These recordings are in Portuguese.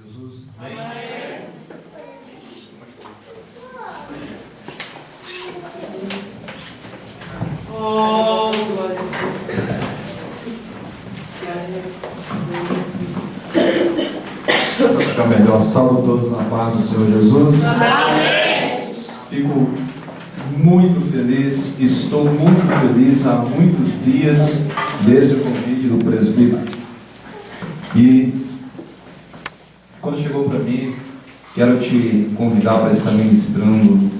Jesus. Amém? Oh, glória a Deus. Para ficar melhor, salve todos na paz do Senhor Jesus. Amém. Fico muito feliz, estou muito feliz há muitos dias, desde o convite do presbítero. E quando chegou para mim, quero te convidar para estar ministrando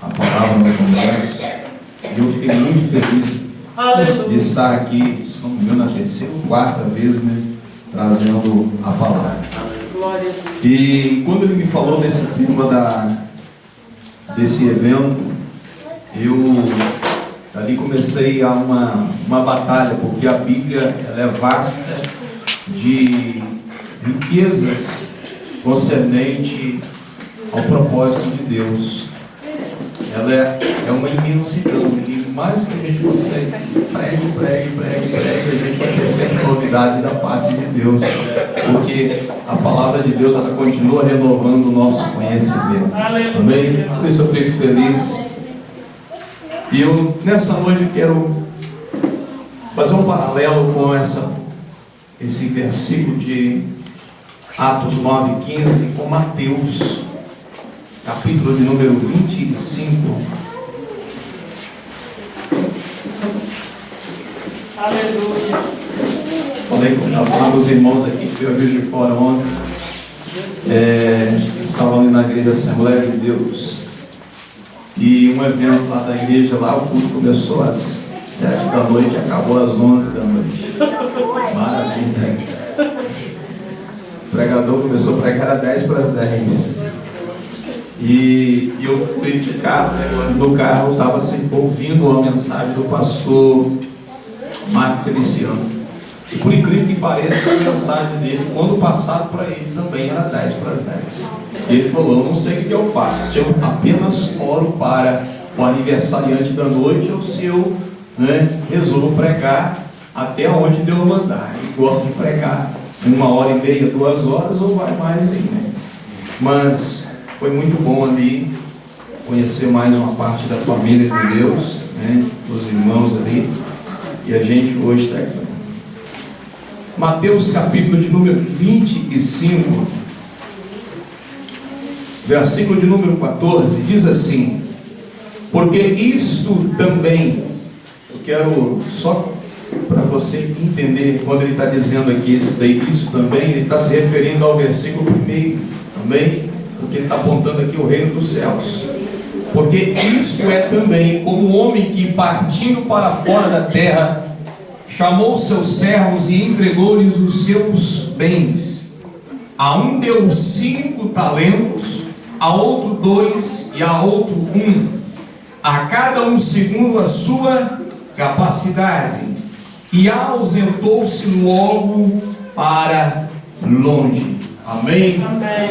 a palavra no congresso. E eu fiquei muito feliz de estar aqui, se não me engano, a terceira ou quarta vez, trazendo a palavra. Glória a Deus. E quando ele me falou desse tema desse evento, eu ali comecei a uma batalha, porque a Bíblia ela é vasta de riquezas concernente ao propósito de Deus. Ela é uma imensidão, e mais que a gente consegue, pregue, a gente vai ter sempre novidade da parte de Deus, porque a palavra de Deus ela continua renovando o nosso conhecimento. Amém? Por isso eu fico feliz. E eu nessa noite quero fazer um paralelo com esse versículo de Atos 9:15 com Mateus, capítulo de número 25. Aleluia. Falei com os irmãos aqui que foi Juiz de Fora ontem. Estavam ali na igreja Assembleia de Deus. E um evento lá da igreja, lá o culto começou às 7 da noite e acabou às 11 da noite. Maravilha. O pregador começou a pregar às 10 para as 10. E eu fui de carro, no carro eu estava assim, ouvindo a mensagem do pastor Marco Feliciano. E por incrível que pareça, a mensagem dele, quando passado para ele, também era 10 para as 10. E ele falou: eu não sei o que eu faço, se eu apenas oro para o aniversariante da noite ou se eu resolvo pregar até onde Deus mandar. Ele gosta de pregar 1h30, 2 horas ou vai mais aí, Mas foi muito bom ali conhecer mais uma parte da família de Deus, os irmãos ali, e a gente hoje está aqui. Mateus capítulo de número 25, versículo de número 14, diz assim: porque isto também, eu quero só para você entender, quando ele está dizendo aqui isso também, ele está se referindo ao versículo 1 também, porque ele está apontando aqui o reino dos céus. Porque isto é também como um homem que, partindo para fora da terra, chamou seus servos e entregou-lhes os seus bens. A um deu 5 talentos, a outro 2 e a outro 1, a cada um segundo a sua capacidade, e ausentou-se logo para longe. Amém? Amém.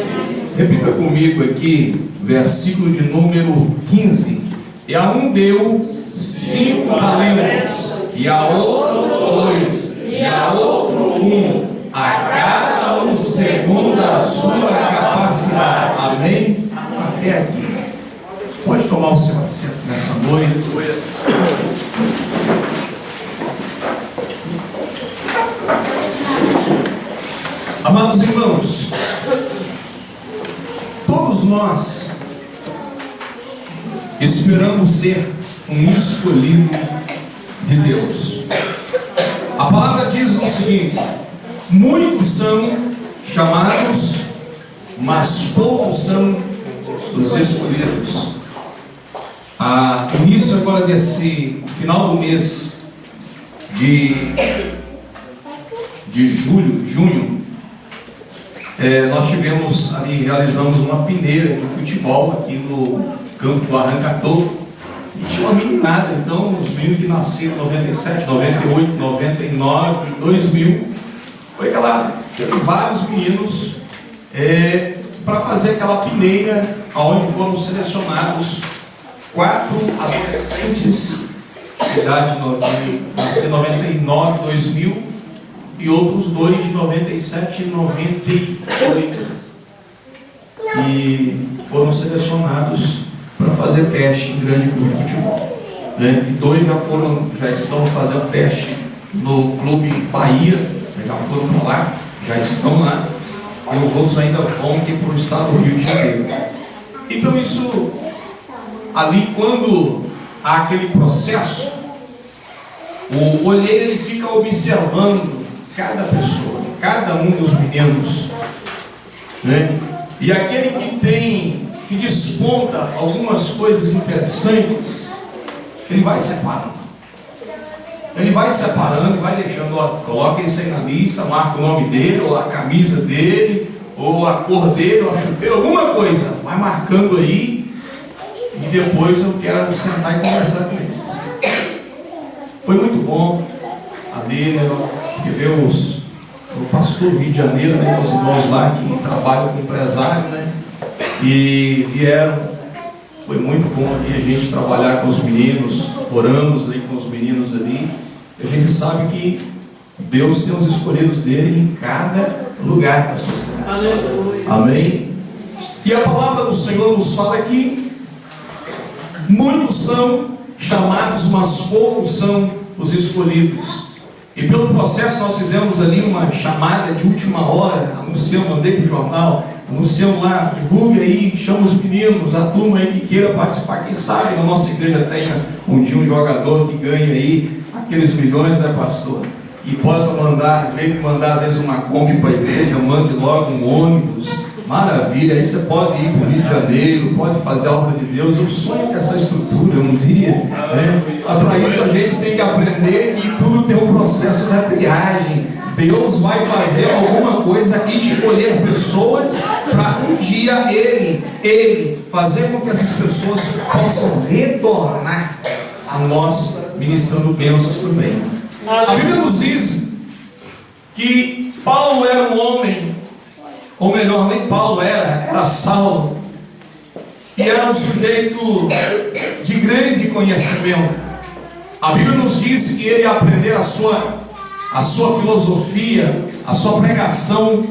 Repita comigo aqui, versículo de número 15. E a um deu 5 talentos, e a outro 2, e a outro 1, a cada um segundo a sua capacidade. Amém? Até aqui. Pode tomar o seu assento nessa noite. Amados irmãos, todos nós esperamos ser um escolhido de Deus. A palavra diz o seguinte: muitos são chamados, mas poucos são os escolhidos. Início agora desse final do mês de junho, nós realizamos uma peneira de futebol aqui no campo do Arrancador. E tinha uma meninada, então, os meninos que nasceram em 97, 98, 99, 2000, teve vários meninos para fazer aquela peneira, onde foram selecionados 4 adolescentes de idade de 99, 2000, e outros 2 de 97 e 98. e foram selecionados para fazer teste em grande clube de futebol, né? E 2 já estão fazendo teste no Clube Bahia, já foram para lá, já estão lá, e os outros ainda vão aqui para o estado do Rio de Janeiro. Então isso, ali quando há aquele processo, o olheiro ele fica observando cada pessoa, cada um dos meninos, né? E aquele que desponta algumas coisas interessantes, ele vai separando. Ele vai separando e vai deixando, ó, coloca isso aí na lista, marca o nome dele, ou a camisa dele, ou a cor dele, ou a chuteira, alguma coisa, vai marcando aí, e depois eu quero sentar e conversar com eles. Foi muito bom ali, né, ver o pastor do Rio de Janeiro, né, os irmãos lá que trabalham com empresário, né, e vieram. Foi muito bom ali a gente trabalhar com os meninos, oramos ali com os meninos ali. A gente sabe que Deus tem os escolhidos dele em cada lugar da sociedade. Aleluia. Amém? E a palavra do Senhor nos fala que muitos são chamados, mas poucos são os escolhidos. E pelo processo nós fizemos ali uma chamada de última hora, anunciamos, mandei para o jornal, anunciamos lá, divulgue aí, chama os meninos, a turma aí que queira participar. Quem sabe na nossa igreja tenha um dia um jogador que ganhe aí aqueles milhões, né, pastor? E possa mandar, meio que mandar às vezes uma Kombi para a igreja, mande logo um ônibus. Maravilha, aí você pode ir para o Rio de Janeiro, pode fazer a obra de Deus. Eu sonho com essa estrutura um dia, né? Para isso a gente tem que aprender que tudo tem um processo da triagem. Deus vai fazer alguma coisa e escolher pessoas para um dia Ele fazer com que essas pessoas possam retornar a nós, ministrando bênçãos também. A Bíblia nos diz que Paulo era um homem, ou melhor, nem Paulo era Saulo, e era um sujeito de grande conhecimento. A Bíblia nos diz que ele aprendeu a sua filosofia, a sua pregação,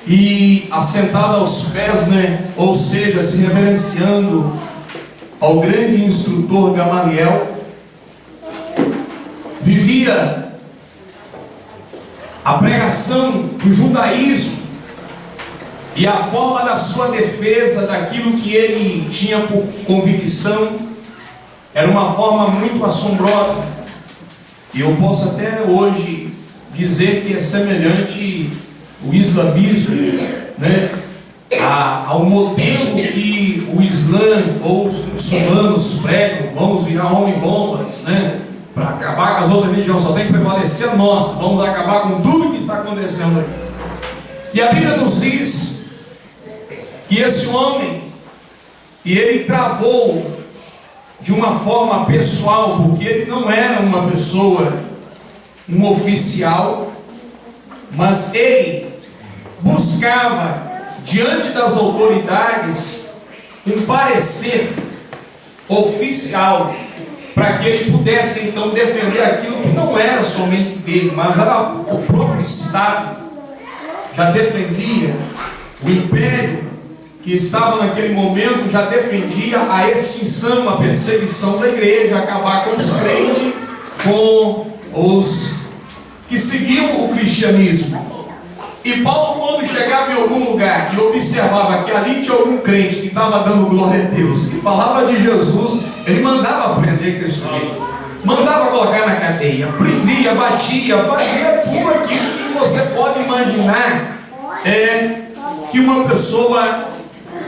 e assentado aos pés, né? Ou seja, se reverenciando ao grande instrutor Gamaliel, vivia a pregação do judaísmo e a forma da sua defesa daquilo que ele tinha por convicção era uma forma muito assombrosa. E eu posso até hoje dizer que é semelhante o islamismo, né, ao modelo que o Islã ou os muçulmanos pregam. Vamos virar homem-bombas, né, para acabar com as outras religiões, só tem que prevalecer a nossa, vamos acabar com tudo que está acontecendo aqui. E a Bíblia nos diz que esse homem, e ele travou de uma forma pessoal, porque ele não era uma pessoa, um oficial, mas ele buscava diante das autoridades um parecer oficial, para que ele pudesse então defender aquilo que não era somente dele, mas era o próprio Estado. Já defendia o império que estava naquele momento, já defendia a extinção, a perseguição da igreja, acabar com os crentes, com os que seguiam o cristianismo. E Paulo, quando chegava em algum lugar e observava que ali tinha algum crente que estava dando glória a Deus, que falava de Jesus, ele mandava prender aquele sujeito, mandava colocar na cadeia, prendia, batia, fazia tudo aquilo que você pode imaginar que uma pessoa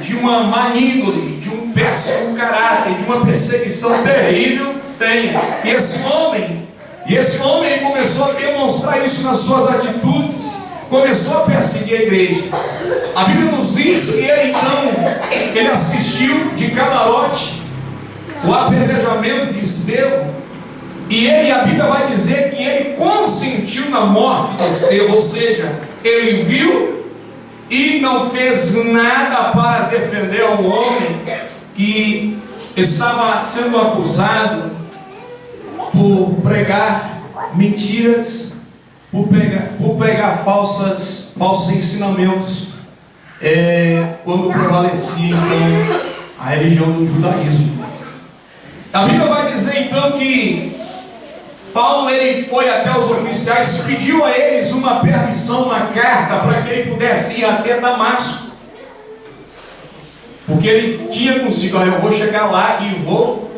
de uma má índole, de um péssimo caráter, de uma perseguição terrível tenha. E esse homem começou a demonstrar isso nas suas atitudes, começou a perseguir a igreja. A Bíblia nos diz que ele assistiu de camarote o apedrejamento de Estevão, e a Bíblia vai dizer que ele consentiu na morte de Estevão, ou seja, ele viu e não fez nada para defender um homem que estava sendo acusado por pregar mentiras, por pregar falsos ensinamentos. quando prevalecia então a religião do judaísmo. A Bíblia vai dizer então que Paulo ele foi até os oficiais, pediu a eles uma permissão, uma carta para que ele pudesse ir até Damasco, porque ele tinha consigo: olha, eu vou chegar lá e vou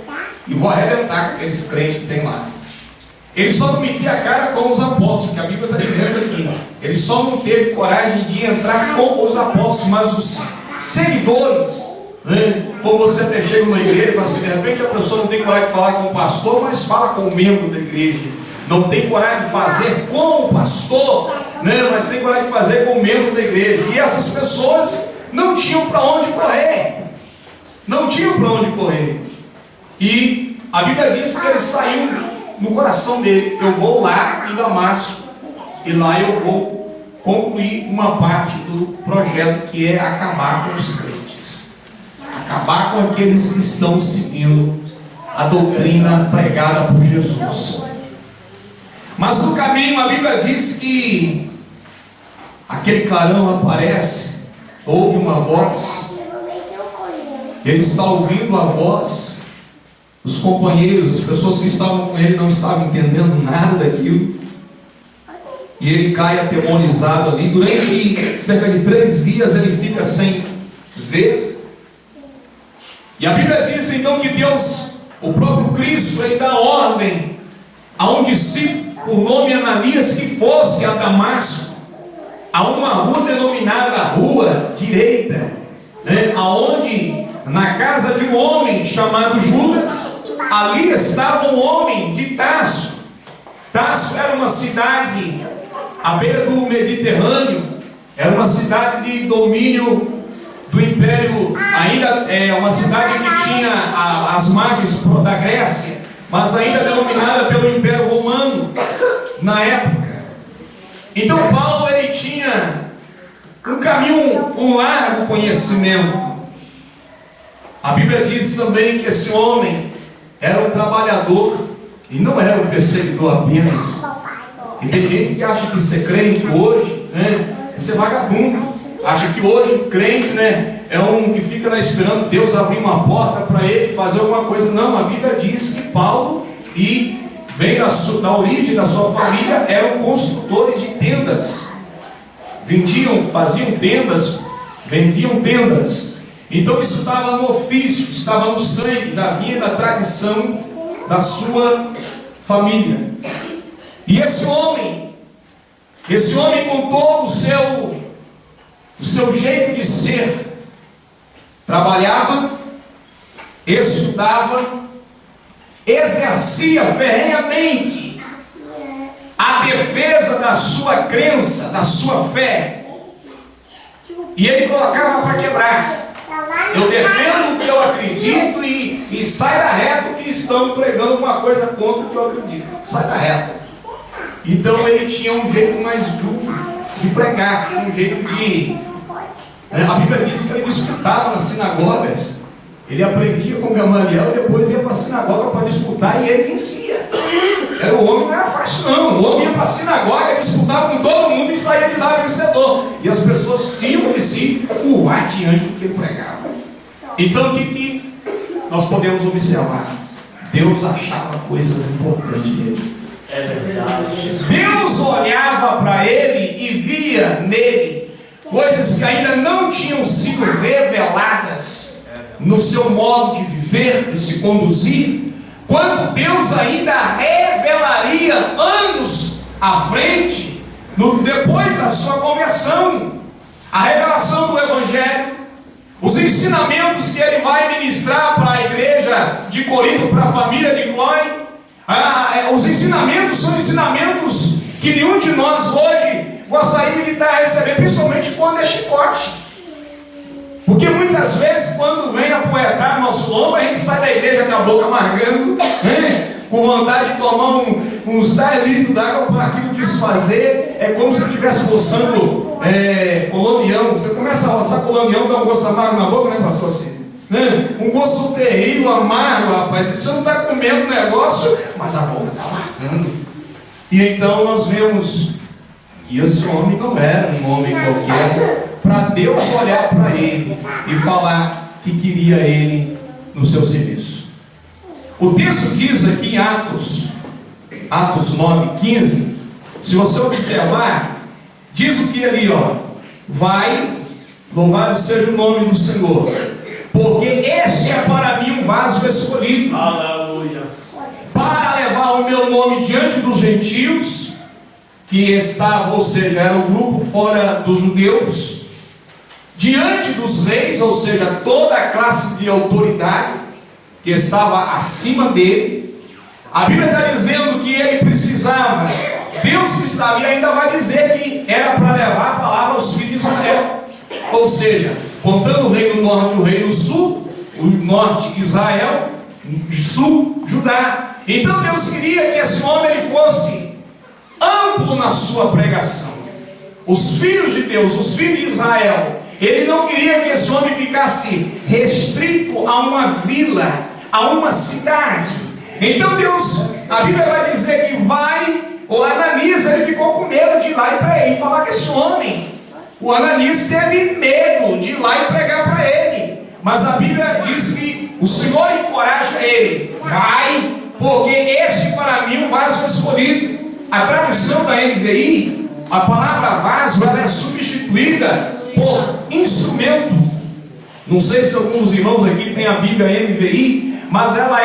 arrebentar com aqueles crentes que tem lá. Ele só não metia a cara com os apóstolos, que a Bíblia está dizendo aqui. Ele só não teve coragem de entrar com os apóstolos, mas os seguidores, né? Como você até chega numa igreja e fala assim, de repente a pessoa não tem coragem de falar com o pastor, mas fala com o membro da igreja. Não tem coragem de fazer com o pastor, né? Mas tem coragem de fazer com o membro da igreja. E essas pessoas não tinham para onde correr. Não tinham para onde correr. E a Bíblia diz que ele saiu no coração dele: eu vou lá em Damasco, e lá eu vou concluir uma parte do projeto, que é acabar com os crentes, acabar com aqueles que estão seguindo a doutrina pregada por Jesus. Mas no caminho a Bíblia diz que aquele clarão aparece, ouve uma voz, ele está ouvindo a voz. Os companheiros, as pessoas que estavam com ele não estavam entendendo nada daquilo. E ele cai atemorizado ali. Durante cerca de 3 dias ele fica sem ver. E a Bíblia diz então que Deus, o próprio Cristo, ele dá ordem a um discípulo, por nome Ananias, que fosse a Damasco, a uma rua denominada Rua Direita, né? Aonde, na casa de um homem chamado Judas, ali estava um homem de Tarso. Tarso era uma cidade à beira do Mediterrâneo, era uma cidade de domínio do Império, ainda é uma cidade que tinha as margens da Grécia, mas ainda denominada pelo Império Romano na época. Então Paulo ele tinha um caminho, um largo conhecimento. A Bíblia diz também que esse homem era um trabalhador e não era um perseguidor apenas. E tem gente que acha que ser crente hoje, né, é ser vagabundo. Acha que hoje o crente, né, é um que fica lá esperando Deus abrir uma porta para ele fazer alguma coisa. Não, a Bíblia diz que Paulo e vem da origem da sua família, eram construtores de tendas. Faziam tendas, vendiam tendas. Então isso estava no ofício, estava no sangue, já vinha da tradição da sua família. E esse homem com todo o seu jeito de ser, trabalhava, estudava, exercia ferrenhamente a defesa da sua crença, da sua fé, e ele colocava para quebrar. Eu defendo o que eu acredito e sai da reta que estão pregando uma coisa contra o que eu acredito. Sai da reta. Então ele tinha um jeito mais duro de pregar, tinha um jeito de... A Bíblia diz que ele disputava nas sinagogas. Ele aprendia com Gamaliel e depois ia para a sinagoga para disputar e ele vencia. O homem não era fácil não. O homem ia para a sinagoga, disputava com todo mundo e saía de lá vencedor. E as pessoas tinham de si curvar diante do que ele pregava. Então o que nós podemos observar? Deus achava coisas importantes nele. É verdade. Deus olhava para ele e via nele coisas que ainda não tinham sido reveladas no seu modo de viver, de se conduzir, quando Deus ainda revelaria anos à frente, depois da sua conversão, a revelação do Evangelho, os ensinamentos que ele vai ministrar para a igreja de Corinto, para a família de Clói. Os ensinamentos são ensinamentos que nenhum de nós hoje gostaria de estar recebendo, principalmente quando é chicote. Porque muitas vezes, quando vem apoetar nosso lombo, a gente sai da igreja com a boca amargando, né? Com vontade de tomar uns 10 litros d'água para aquilo desfazer. É como se estivesse roçando colonião. Você começa a roçar colonião, dá um gosto amargo na boca, né, pastor? Assim, né? Um gosto terrível, amargo, rapaz. Você não está comendo o negócio, mas a boca está amargando. E então nós vemos que esse homem não era um homem qualquer, para Deus olhar para ele e falar que queria ele no seu serviço. O texto diz aqui em Atos 9:15, se você observar, diz o que ali, vai, louvado seja o nome do Senhor, porque este é para mim um vaso escolhido, Aleluia. para levar o meu nome diante dos gentios, que estavam, ou seja, era o grupo fora dos judeus, diante dos reis, ou seja, toda a classe de autoridade que estava acima dele. A Bíblia está dizendo que ele precisava, Deus precisava, e ainda vai dizer que era para levar a palavra aos filhos de Israel, ou seja, contando o reino norte e o reino sul, o norte Israel, o sul Judá. Então Deus queria que esse homem ele fosse amplo na sua pregação. Os filhos de Deus, os filhos de Israel, ele não queria que esse homem ficasse restrito a uma vila, a uma cidade. Então Deus, a Bíblia vai dizer que o Ananias, ele ficou com medo de ir lá e para ele falar com esse homem. O Ananias teve medo de ir lá e pregar para ele. Mas a Bíblia diz que o Senhor encoraja ele. Vai, porque este para mim é um vaso escolhido. A tradução da NVI, a palavra vaso, ela é substituída por instrumento. Não sei se alguns irmãos aqui têm a Bíblia NVI, mas ela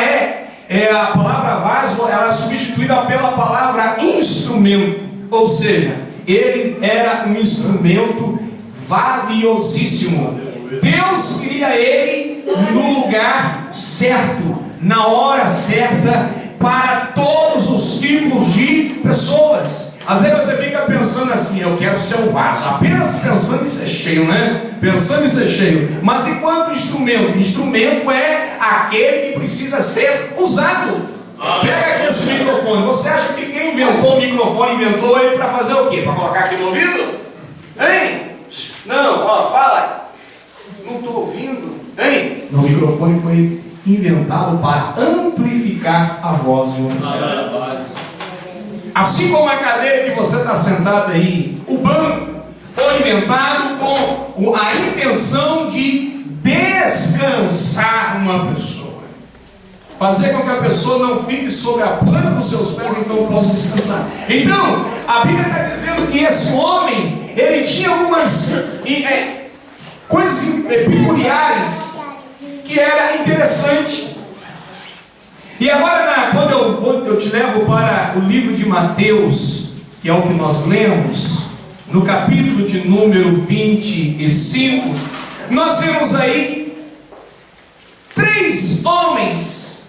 a palavra vaso, ela é substituída pela palavra instrumento. Ou seja, ele era um instrumento valiosíssimo. Deus queria ele no lugar certo, na hora certa, para todos os tipos de pessoas. Às vezes você fica pensando assim, eu quero ser um vaso, apenas pensando em ser cheio, né? Pensando em ser cheio. Mas enquanto instrumento? Instrumento é aquele que precisa ser usado. Pega aqui esse microfone. Você acha que quem inventou o microfone inventou ele para fazer o quê? Para colocar aqui no ouvido? Hein? Não, fala. Não estou ouvindo. Hein? O microfone foi inventado para amplificar a voz de uma pessoa. Assim como a cadeira que você está sentado aí, o banco foi inventado com a intenção de descansar uma pessoa, fazer com que a pessoa não fique sobre a planta dos seus pés, então possa descansar. Então, a Bíblia está dizendo que esse homem, ele tinha algumas coisas peculiares que era interessante. E agora, quando eu te levo para o livro de Mateus, que é o que nós lemos, no capítulo de número 25, nós vemos aí 3 homens,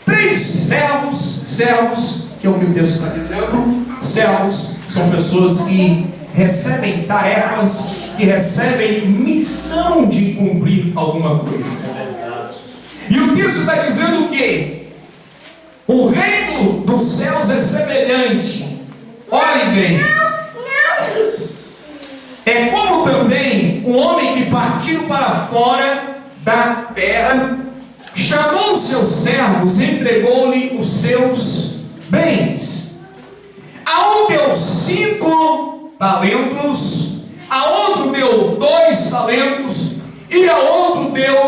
3 servos, que é o que o texto está dizendo. Servos são pessoas que recebem tarefas, que recebem missão de cumprir alguma coisa. E o texto está dizendo o quê? O reino dos céus é semelhante. Olhem bem. É como também um homem que partiu para fora da terra, chamou os seus servos e entregou-lhe os seus bens. A um deu 5 talentos, a outro deu 2 talentos, e a outro deu...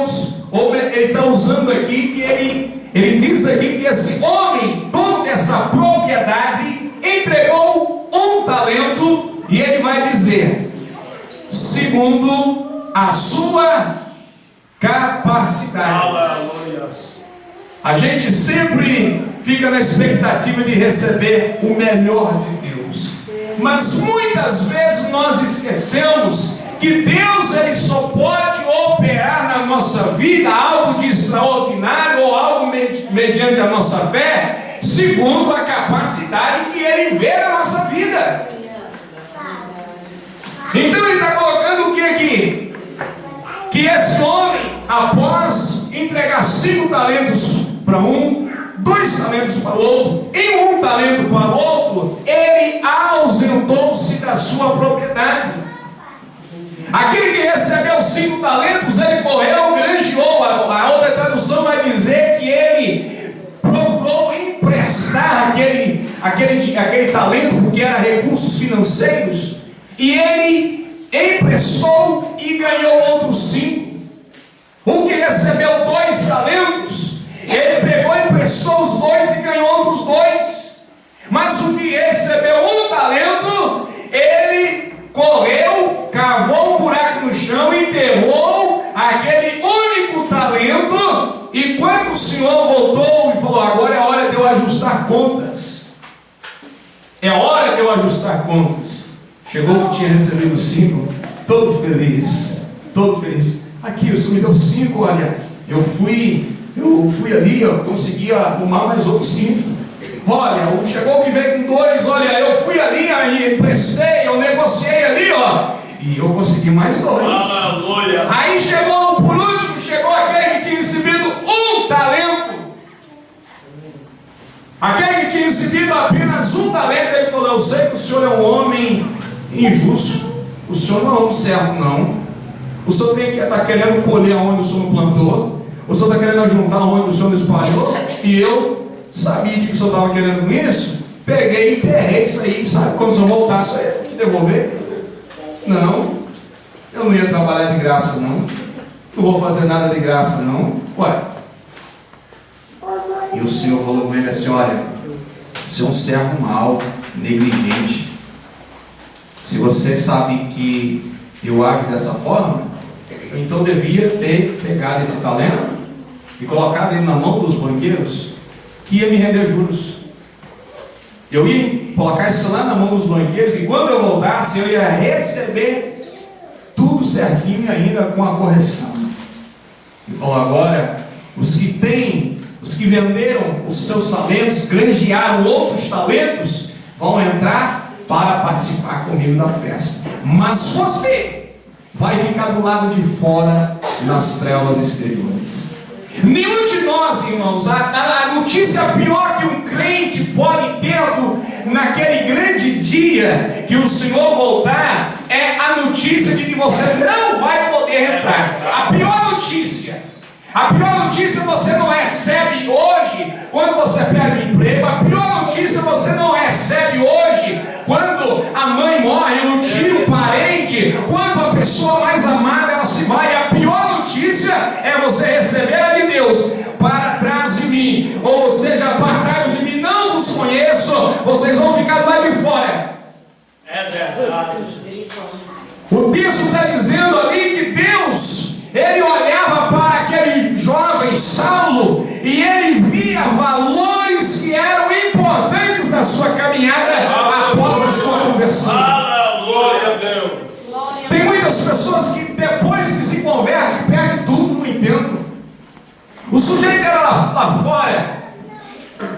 Ele está usando aqui que ele diz aqui que esse homem, dono dessa propriedade, entregou 1 talento, e ele vai dizer, segundo a sua capacidade. A gente sempre fica na expectativa de receber o melhor de Deus, mas muitas vezes nós esquecemos que Deus ele só pode operar na nossa vida algo de extraordinário ou algo mediante a nossa fé, segundo a capacidade que Ele vê na nossa vida. Então ele está colocando o que aqui? Que esse homem, após entregar 5 talentos para um, 2 talentos para o outro, e 1 talento para o outro, ele ausentou-se da sua propriedade. Aquele que recebeu 5 talentos, ele correu, granjeou. A outra tradução vai dizer que ele procurou emprestar aquele talento, porque era recursos financeiros, e ele emprestou e ganhou outros 5. O que recebeu 2 talentos, ele pegou, emprestou os 2 e ganhou outros 2. Mas o que recebeu 1 talento, ele correu, cavou um buraco no chão, enterrou aquele único talento. E quando o Senhor voltou e falou: agora é hora de eu ajustar contas, é hora de eu ajustar contas, chegou o que tinha recebido 5, todo feliz, todo feliz. Aqui, o Senhor me deu 5, olha, eu fui ali, eu consegui arrumar mais outros 5. Olha, chegou que veio com 2, olha, eu fui ali, aí emprestei, eu negociei ali, ó, e eu consegui mais 2. Aleluia. Aí chegou, por último, chegou aquele que tinha recebido 1 talento. Aquele que tinha recebido apenas 1 talento, ele falou: eu sei que o senhor é um homem injusto, o senhor não é um servo, não. O senhor está querendo colher onde o senhor não plantou, o senhor está querendo juntar onde o senhor não espalhou, e eu sabia que o senhor estava querendo com isso, peguei e enterrei isso aí, sabe? Quando o senhor voltasse, eu ia te devolver. Não, eu não ia trabalhar de graça, não vou fazer nada de graça, não. Ué, e o Senhor falou com ele assim: olha, você é um servo mau, negligente. Se você sabe que eu ajo dessa forma, então devia ter pegado esse talento e colocado ele na mão dos banqueiros, que ia me render juros. Eu ia colocar isso lá na mão dos banqueiros, e quando eu voltasse, eu ia receber tudo certinho, ainda com a correção. E falou: agora, os que venderam os seus talentos, granjearam outros talentos, vão entrar para participar comigo da festa. Mas você vai ficar do lado de fora, nas trevas exteriores. Nenhum de nós, irmãos, a notícia pior que um crente pode ter naquele grande dia que o Senhor voltar, é a notícia de que você não vai poder entrar. A pior notícia você não recebe hoje quando você perde o emprego. A pior notícia você não recebe hoje quando a mãe morre, o tio, o parente, quando a pessoa mais amada ela se vai. A pior notícia é você receber a de Deus: para trás de mim, ou seja, apartai-vos de mim, não vos conheço, vocês vão ficar lá de fora. É verdade. O texto está dizendo ali que Deus, ele olhava para aquele jovem Saulo e ele via valores que eram importantes na sua caminhada após a sua conversão. Aleluia, Deus. Tem muitas pessoas que depois que se convertem, perdem tudo, não entendo. O sujeito era lá fora,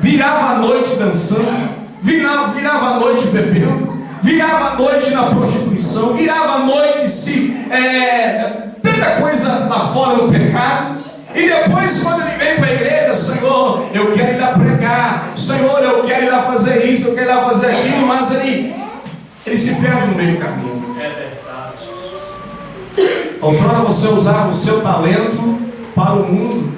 virava a noite dançando, virava a noite bebendo, virava a noite na prostituição, virava a noite tanta coisa lá fora no pecado. E depois, quando ele vem para a igreja: Senhor, eu quero ir lá pregar, Senhor, eu quero ir lá fazer isso, eu quero ir lá fazer aquilo, mas ele se perde no meio do caminho. É verdade. Outrora você usava o seu talento para o mundo,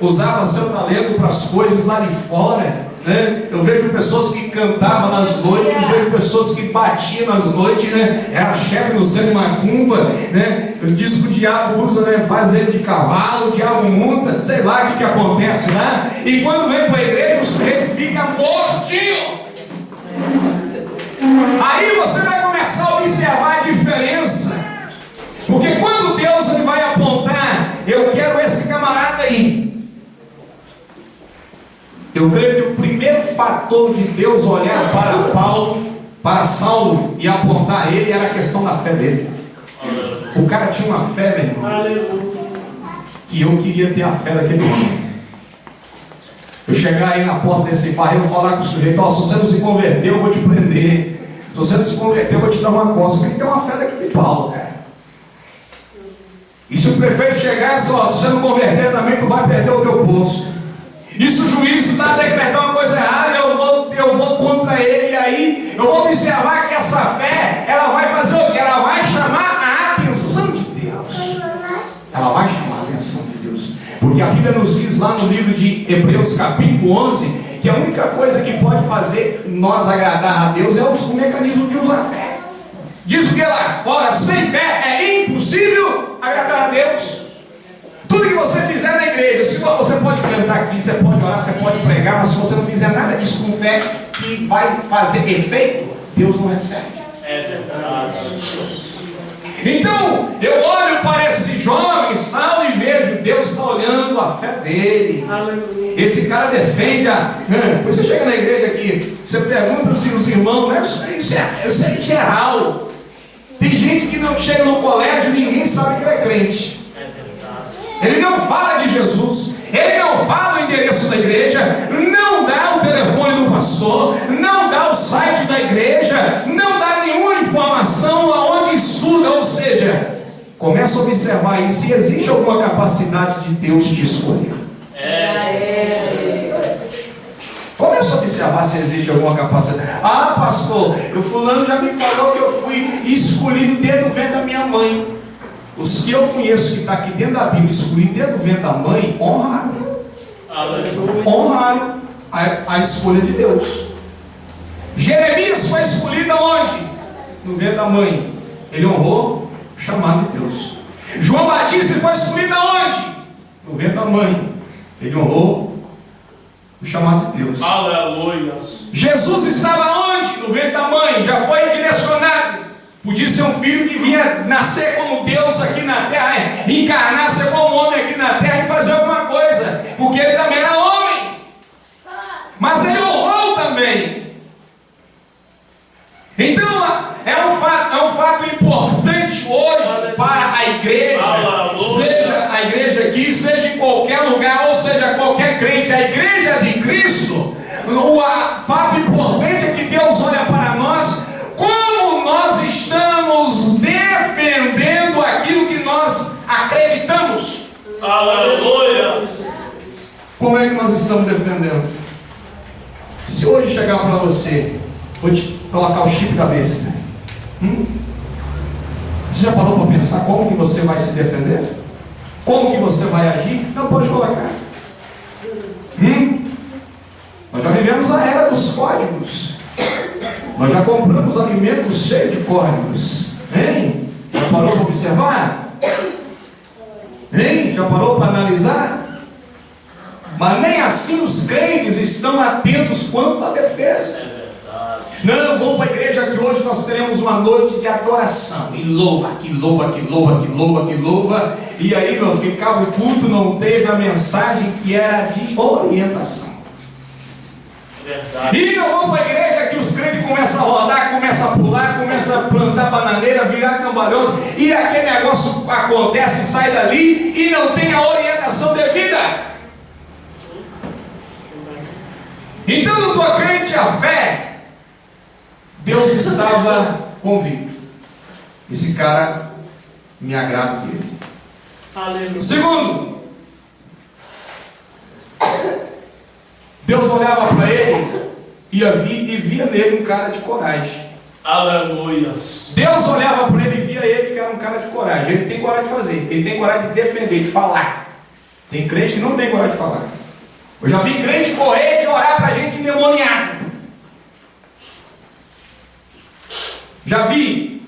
usava o seu talento para as coisas lá de fora, né? Eu vejo pessoas que cantavam nas noites, vejo pessoas que batiam nas noites, né? Era chefe do centro de macumba, né? Diz que o diabo usa, né? Faz ele de cavalo, o diabo monta, sei lá o que acontece lá. E quando vem para a igreja, o sujeito fica mortinho. Aí você vai começar a observar a diferença, porque quando Deus ele vai apontar: eu quero esse camarada aí. Eu creio que o primeiro fator de Deus olhar para Saulo e apontar ele, era a questão da fé dele. O cara tinha uma fé, meu irmão, que eu queria ter a fé daquele homem. Eu chegar aí na porta desse pai, eu falar com o sujeito: se você não se converteu, eu vou te prender. Se você não se converteu, eu vou te dar uma costa. Eu queria ter uma fé daquele Paulo, cara. E se o prefeito chegar e falar: se você não converter também, tu vai perder o teu posto. E se o juiz está a decretar uma coisa errada, eu vou contra ele. E aí eu vou observar que essa fé, ela vai fazer o quê? Ela vai chamar a atenção de Deus. Ela vai chamar a atenção de Deus. Porque a Bíblia nos diz lá no livro de Hebreus capítulo 11, que a única coisa que pode fazer nós agradar a Deus é o mecanismo de usar a fé. Diz o que lá? Ora, sem fé é impossível agradar a Deus. Tudo que você fizer na igreja, se você pode cantar aqui, você pode orar, você pode pregar, mas se você não fizer nada disso com fé, que vai fazer efeito, Deus não recebe. É verdade. Então, eu olho para esse jovem Saulo e vejo, Deus está olhando a fé dele. Aleluia. Esse cara defende você chega na igreja aqui, você pergunta se os irmãos, né? Isso é geral. Tem gente que não chega no colégio, ninguém sabe que ele é crente. É verdade. Ele não fala de Jesus, ele não fala o endereço da igreja, não dá o telefone do pastor, não dá o site da igreja, não dá nenhuma informação aonde estuda, ou seja, começa a observar aí se existe alguma capacidade de Deus te escolher. Começa a observar se existe alguma capacidade. Ah, pastor, o fulano já me falou que eu fui escolhido desde o ventre da minha mãe. Os que eu conheço que está aqui dentro da Bíblia, escolhido desde o ventre da mãe, honraram. Aleluia. Honraram a escolha de Deus. Jeremias foi escolhido aonde? No ventre da mãe. Ele honrou o chamado de Deus. João Batista foi escolhido aonde? No ventre da mãe. Ele honrou o chamado de Deus. Aleluia. Jesus estava onde? No ventre da mãe. Já foi direcionado. Podia ser um filho que vinha nascer como Deus aqui na terra, encarnar, ser como homem aqui na terra e fazer alguma coisa, porque ele também era homem. Mas ele honrou também. Então é um fato importante hoje para a igreja, seja a igreja aqui, seja em qualquer lugar, ou seja, qualquer crente, a igreja de Cristo. O fato importante é que Deus olha para nós, como nós estamos defendendo aquilo que nós acreditamos. Aleluia. Como é que nós estamos defendendo? Se hoje chegar para você, vou te colocar o chip da besta. Você já parou para pensar como que você vai se defender? Como que você vai agir? Não pode colocar. Nós já vivemos a era dos códigos. Nós já compramos alimentos cheios de códigos. Hein? Já parou para observar? Hein? Já parou para analisar? Mas nem assim os crentes estão atentos quanto à defesa. Não, eu vou para a igreja que hoje nós teremos uma noite de adoração. E louva, que louva, que louva, que louva, que louva. E aí, meu, ficava o culto, não teve a mensagem que era de orientação. E eu vou para a igreja que os crentes começam a rodar, começam a pular, começam a plantar bananeira, virar cambalhota, e aquele negócio acontece, sai dali e não tem a orientação devida. Então, no tocante à fé, Deus estava convicto. Esse cara me agrada dele. Aleluia. Segundo, Deus olhava para ele e via nele um cara de coragem. Aleluia. Deus olhava para ele e via ele que era um cara de coragem. Ele tem coragem de fazer, ele tem coragem de defender, de falar. Tem crente que não tem coragem de falar. Eu já vi crente correr de orar para gente endemoniada. Já vi.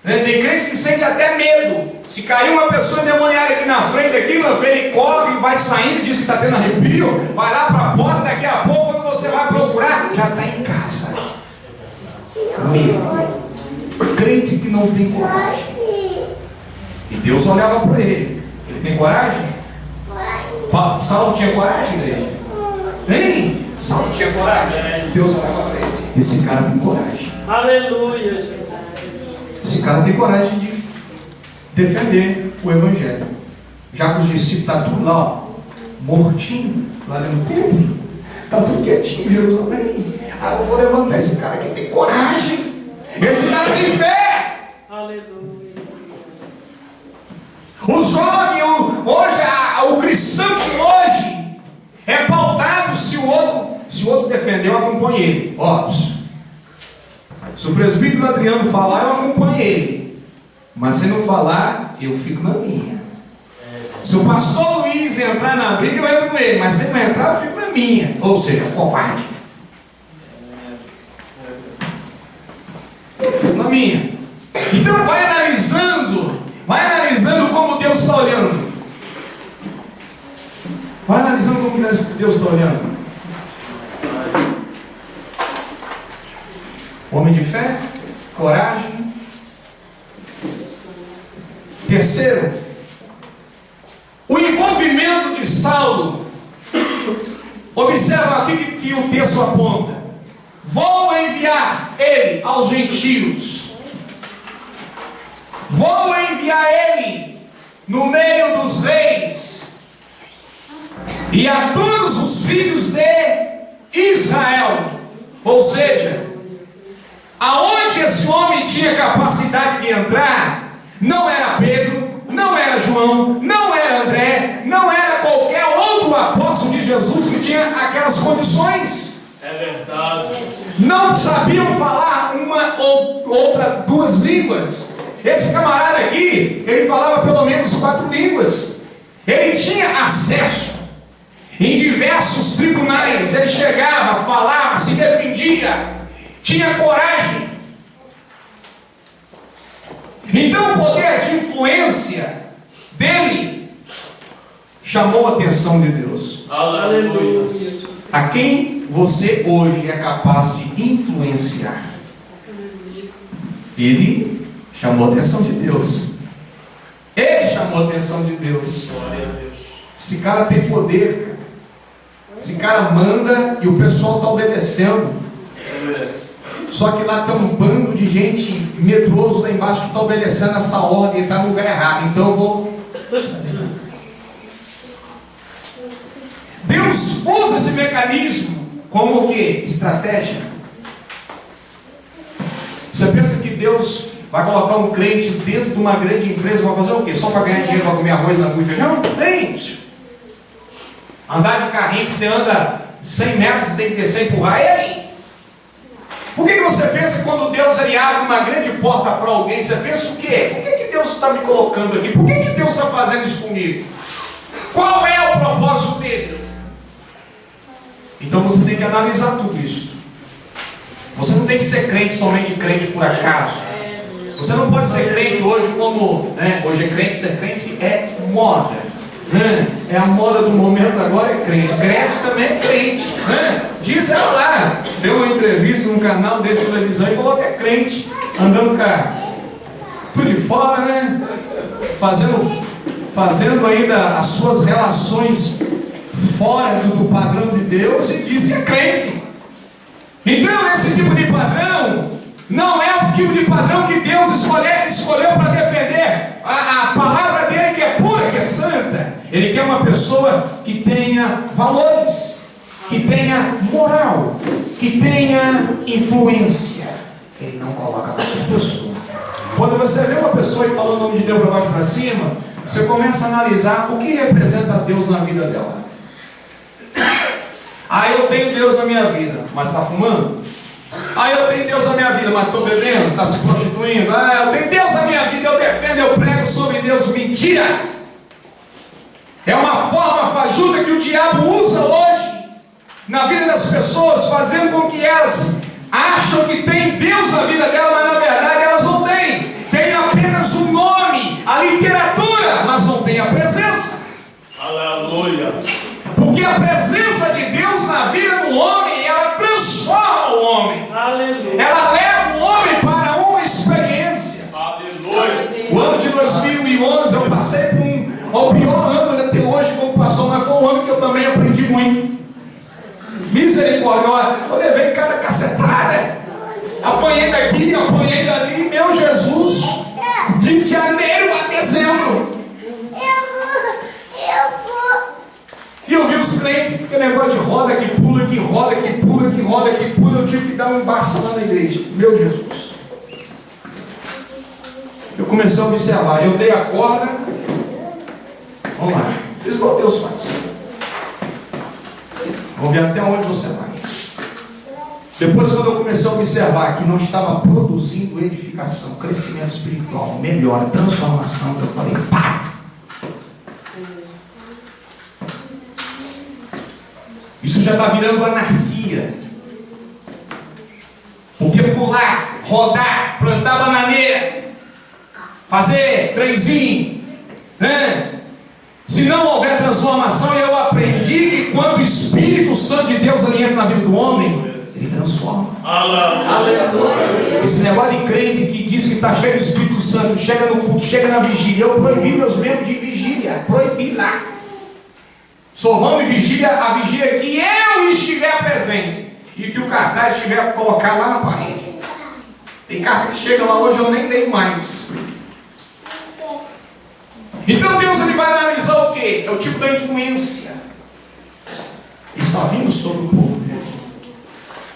Tem crente que sente até medo. Se cair uma pessoa endemoniada aqui na frente, aqui, meu filho, ele corre, vai saindo, diz que está tendo arrepio, vai lá para a porta, daqui a pouco, quando você vai procurar, já está em casa. Medo. Crente que não tem coragem. E Deus olhava para ele. Ele tem coragem? Saulo tinha coragem, igreja? Hein? Saulo tinha coragem? Deus olhava para ele. Esse cara tem coragem. Aleluia, Jesus. Esse cara tem coragem de defender o evangelho. Já que os discípulos estão tudo lá, ó, mortinho, lá dentro do templo. Está tudo quietinho em Jerusalém. Ah, eu vou levantar esse cara que tem coragem. Esse cara tem fé. Aleluia. O jovem, hoje, o cristão de hoje é pautado se o outro defendeu, acompanhe ele. Ó, se o presbítero Adriano falar, eu acompanho ele. Mas se não falar, eu fico na minha. Se o pastor Luiz entrar na briga, eu entro com ele. Mas se ele não entrar, eu fico na minha. Ou seja, covarde. Eu fico na minha. Então vai analisando como Deus está olhando. Vai analisando como Deus está olhando. Homem de fé, coragem. Terceiro, o envolvimento de Saulo. Observa aqui que o texto aponta. Vou enviar ele aos gentios. Vou enviar ele no meio dos reis e a todos os filhos de Israel. Ou seja, aonde esse homem tinha capacidade de entrar, não era Pedro, não era João, não era André, não era qualquer outro apóstolo de Jesus que tinha aquelas condições. É verdade. Não sabiam falar uma ou outra, duas línguas. Esse camarada aqui, ele falava pelo menos 4 línguas. Ele tinha acesso em diversos tribunais. Ele chegava, falava, se defendia, tinha coragem. Então o poder de influência dele chamou a atenção de Deus. Aleluia. A quem você hoje é capaz de influenciar? Ele chamou a atenção de Deus. Ele chamou a atenção de Deus. Glória a Deus. Esse cara tem poder, cara. Esse cara manda e o pessoal está obedecendo. Só que lá tem um bando de gente medroso lá embaixo que está obedecendo essa ordem e está no lugar errado. Então eu vou. Deus usa esse mecanismo como o que? Estratégia. Você pensa que Deus vai colocar um crente dentro de uma grande empresa, vai fazer o quê? Só para ganhar dinheiro, para comer arroz, angu e feijão? Nem! Andar de carrinho, que você anda 100 metros, você tem que descer e empurrar, e aí? Por que você pensa que quando Deus ele abre uma grande porta para alguém, você pensa o quê? Por que Deus está me colocando aqui? Por que Deus está fazendo isso comigo? Qual é o propósito dele? Então você tem que analisar tudo isso. Você não tem que ser crente somente crente por acaso. Você não pode ser crente hoje como, né? Hoje é crente, ser crente é moda. É a moda do momento agora, é crente. Crente também é crente. Diz ela lá, deu uma entrevista num canal desse televisão e falou que é crente, andando tudo de fora, né? Fazendo ainda as suas relações fora do padrão de Deus e diz que é crente. Então esse tipo de padrão não é o tipo de padrão que Deus escolheu para defender a palavra dele, que é pura, que é santa. Ele quer uma pessoa que tenha valores, que tenha moral, que tenha influência. Ele não coloca qualquer pessoa. Quando você vê uma pessoa e fala o nome de Deus para baixo para cima, você começa a analisar o que representa Deus na vida dela. Eu tenho Deus na minha vida, mas está fumando? Eu tenho Deus na minha vida, mas estou bebendo, está se prostituindo? Eu tenho Deus na minha vida, eu defendo, eu prego sobre Deus. Mentira! É uma forma fajuta que o diabo usa hoje na vida das pessoas, fazendo com que elas acham que tem Deus na vida dela, mas na verdade elas não têm. Tem apenas o nome, a literatura, mas não tem a presença. Aleluia. Porque a presença de Deus na vida do homem, ela transforma o homem. Aleluia. Ela leva o homem para uma experiência. Aleluia. O ano de 2011 eu passei por o pior ano até hoje como passou, mas foi um ano que eu também aprendi muito. Misericórdia, eu levei cada cacetada. Apanhei daqui, apanhei dali, meu Jesus, de janeiro a dezembro. E eu vi os crentes, que negócio de roda que pula, que roda, que pula, que roda, que pula. Eu tive que dar um embaço lá na igreja. Meu Jesus. Eu comecei a observar. Eu dei a corda. Vamos lá. Fiz igual Deus faz. Vamos ver até onde você vai. Depois, quando eu comecei a observar que não estava produzindo edificação, crescimento espiritual, melhora, transformação, eu falei, pá! Isso já está virando anarquia. Porque pular rodar, plantar bananeira, fazer trenzinho, né? Se não houver transformação, eu aprendi que quando o Espírito Santo de Deus entra na vida do homem, ele transforma. Esse negócio de crente que diz que está cheio do Espírito Santo, chega no culto, chega na vigília. Eu proibi meus membros de vigília, proibi lá. Só vamos vigília, a vigília que eu estiver presente e que o cartaz estiver colocado lá na parede. Tem carta que chega lá hoje, eu nem leio mais. Então Deus ele vai analisar o que? É o tipo da influência que está vindo sobre o povo dele.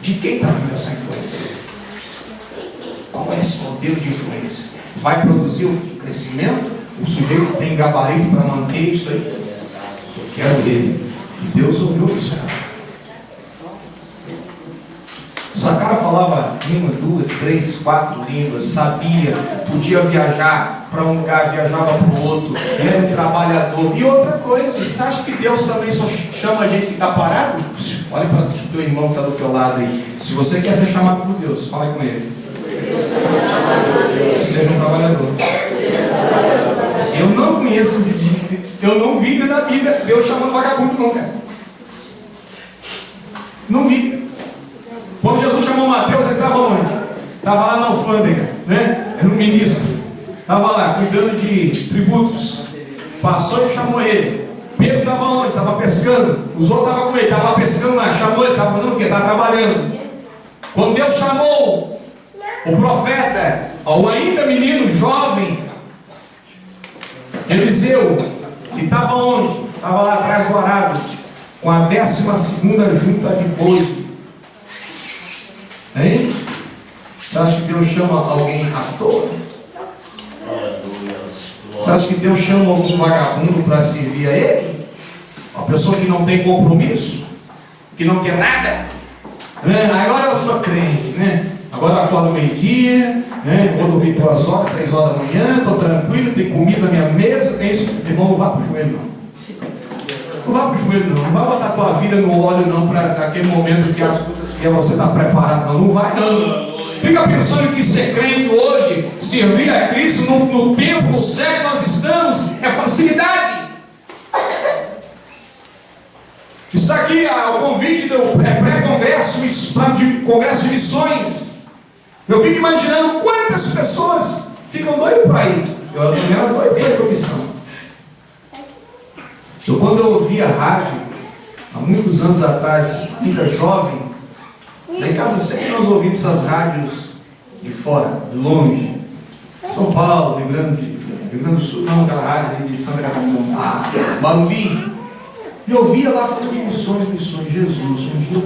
De quem está vindo essa influência? Qual é esse modelo de influência? Vai produzir o que? Crescimento? O sujeito tem gabarito para manter isso aí? Eu quero ele. E Deus olhou para isso. Essa cara falava uma, duas, três, quatro línguas, sabia, podia viajar para um lugar, viajava para o outro, era um trabalhador. E outra coisa, você acha que Deus também só chama a gente que está parado? Olha para o teu irmão que está do teu lado aí. Se você quer ser chamado por Deus, fala com ele. Seja um trabalhador. Eu não conheço, eu não vi na Bíblia Deus chamando vagabundo nunca. Não vi. Quando Jesus chamou Mateus, ele estava onde? Estava lá na alfândega, né? Era um ministro. Estava lá, cuidando de tributos. Passou e chamou ele. Pedro estava onde? Estava pescando. Os outros estavam com ele, estava pescando lá. Chamou ele, estava fazendo o quê? Estava trabalhando. Quando Deus chamou o profeta, ou ainda menino, jovem, Eliseu, ele estava onde? Estava lá atrás do arado, com a 12ª junta de boi. Hein? Você acha que Deus chama alguém à toa? Você acha que Deus chama algum vagabundo para servir a Ele? Uma pessoa que não tem compromisso, que não quer nada. Agora eu sou crente, né? Agora eu acordo meio-dia, né? Vou dormir 2 horas, 3 horas da manhã, estou tranquilo, tem comida na minha mesa, tem isso. Irmão, não vá para o joelho não. Não vá para o joelho não. Não vai botar a tua vida no óleo não, para aquele momento que as coisas que você está preparado não. Não vai não. Fica pensando que ser crente hoje, servir a Cristo no tempo, no século que nós estamos, é facilidade. Está aqui o convite do pré-congresso, congresso de missões. Eu fico imaginando quantas pessoas ficam doidas para ir. Eu também era doido para ir para a missão. Quando eu ouvia rádio, há muitos anos atrás, ainda jovem, lá em casa sempre nós ouvimos essas rádios de fora, de longe. São Paulo, Rio Grande do Sul, não, aquela rádio de Santa Catarina, Marumbi. E eu via lá falando de missões, Jesus, um dia eu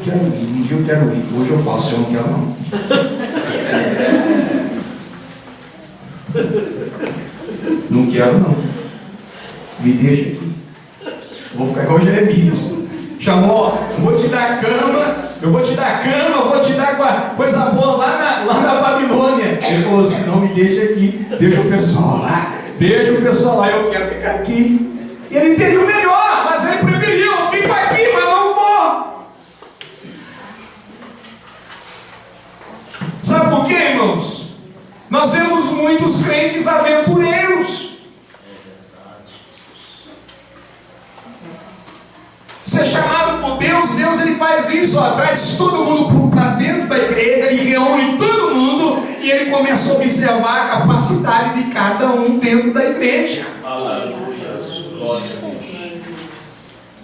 quero ir, Hoje eu falo, eu não quero não. Não quero não. Me deixa aqui. Vou ficar igual Jeremias. Chamou, vou te dar cama, vou te dar coisa boa lá na Babilônia. Ele falou assim, não me deixa aqui, deixa o pessoal lá, eu quero ficar aqui. E ele teria o melhor, mas ele preferiu, eu vim para aqui, mas não vou. Sabe por quê, irmãos? Nós vemos muitos crentes aventureiros. Ser chamado por Deus ele faz isso, traz todo mundo para dentro da igreja, ele reúne todo mundo e ele começa a observar a capacidade de cada um dentro da igreja. Aleluia.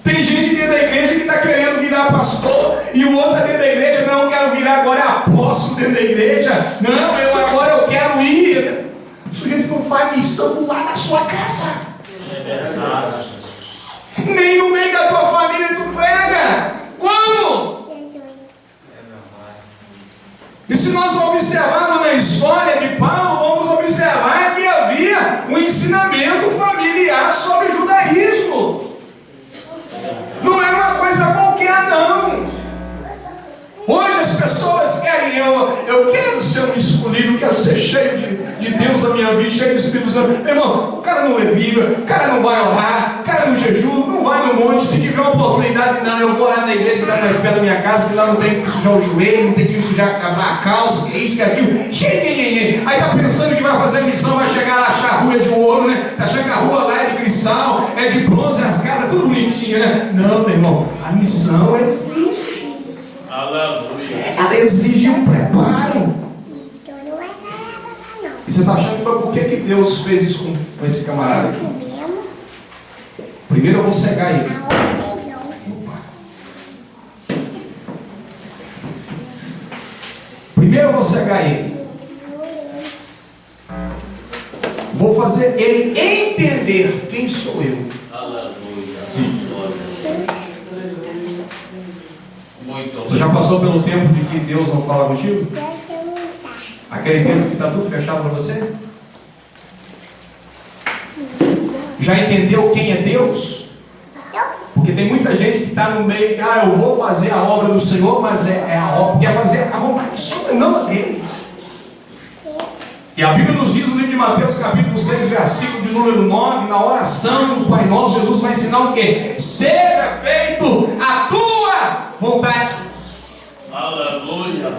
Tem gente dentro da igreja que está querendo virar pastor e o outro dentro da igreja, não, quero virar agora apóstolo dentro da igreja, não, agora eu quero ir. O sujeito não faz missão do lado da sua casa. É verdade. Nem no meio da tua família tu prega. Quando? E se nós observarmos na história de Paulo, vamos observar que havia um ensinamento familiar sobre o judaísmo. Não é uma coisa qualquer não. Hoje as pessoas querem, eu quero ser um escolhido, eu quero ser cheio de Deus na minha vida, cheio do Espírito Santo. Meu irmão, o cara não lê Bíblia, o cara não vai orar, o cara não jejum, não vai no monte. Se tiver uma oportunidade, não, eu vou lá na igreja que está mais perto da minha casa, que lá não tem que sujar o joelho, não tem que sujar a calça, que é isso, que é aquilo. Cheio. Aí está pensando que vai fazer missão, vai chegar lá, achar a rua de ouro, né? Está achando que a rua lá é de cristal, é de bronze, as casas, tudo bonitinho, né? Não, meu irmão, a missão exige. Aleluia. Ela exige um preparo. E você está achando que foi por que Deus fez isso com esse camarada aqui? Primeiro eu vou cegar ele. Opa. Primeiro eu vou cegar ele. Vou fazer ele entender quem sou eu. Você já passou pelo tempo de que Deus não fala contigo? Aquele tempo que está tudo fechado para você? Já entendeu quem é Deus? Porque tem muita gente que está no meio, eu vou fazer a obra do Senhor, mas é a obra, quer fazer a vontade sua, não a dele. E a Bíblia nos diz no livro de Mateus, capítulo 6, versículo de número 9, na oração do Pai Nosso, Jesus vai ensinar o quê? Seja feito a tua vontade. Aleluia.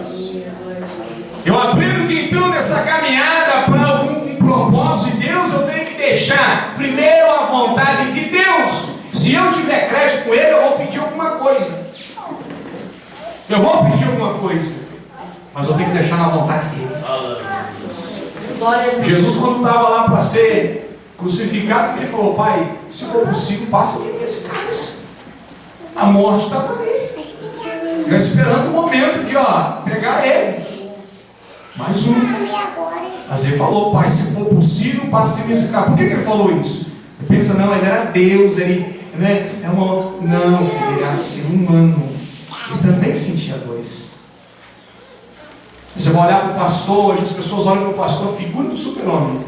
Eu acredito que então nessa caminhada para algum propósito de Deus, eu tenho que deixar primeiro a vontade de Deus. Se eu tiver crédito com Ele, eu vou pedir alguma coisa. Mas eu tenho que deixar na vontade dele. Jesus, quando estava lá para ser crucificado, ele falou: Pai, se for possível, passa de mim esse cálice. A morte estava ali, já esperando o momento de pegar ele. Mais um. Mas ele falou: Pai, se for possível, passa de mim esse cálice. Por que ele falou isso? Ele pensa: não, ele era Deus, ele, né, não, ele era ser humano. Ele também sentia dores. Você vai olhar para o pastor, hoje as pessoas olham para o pastor, figura do super-homem.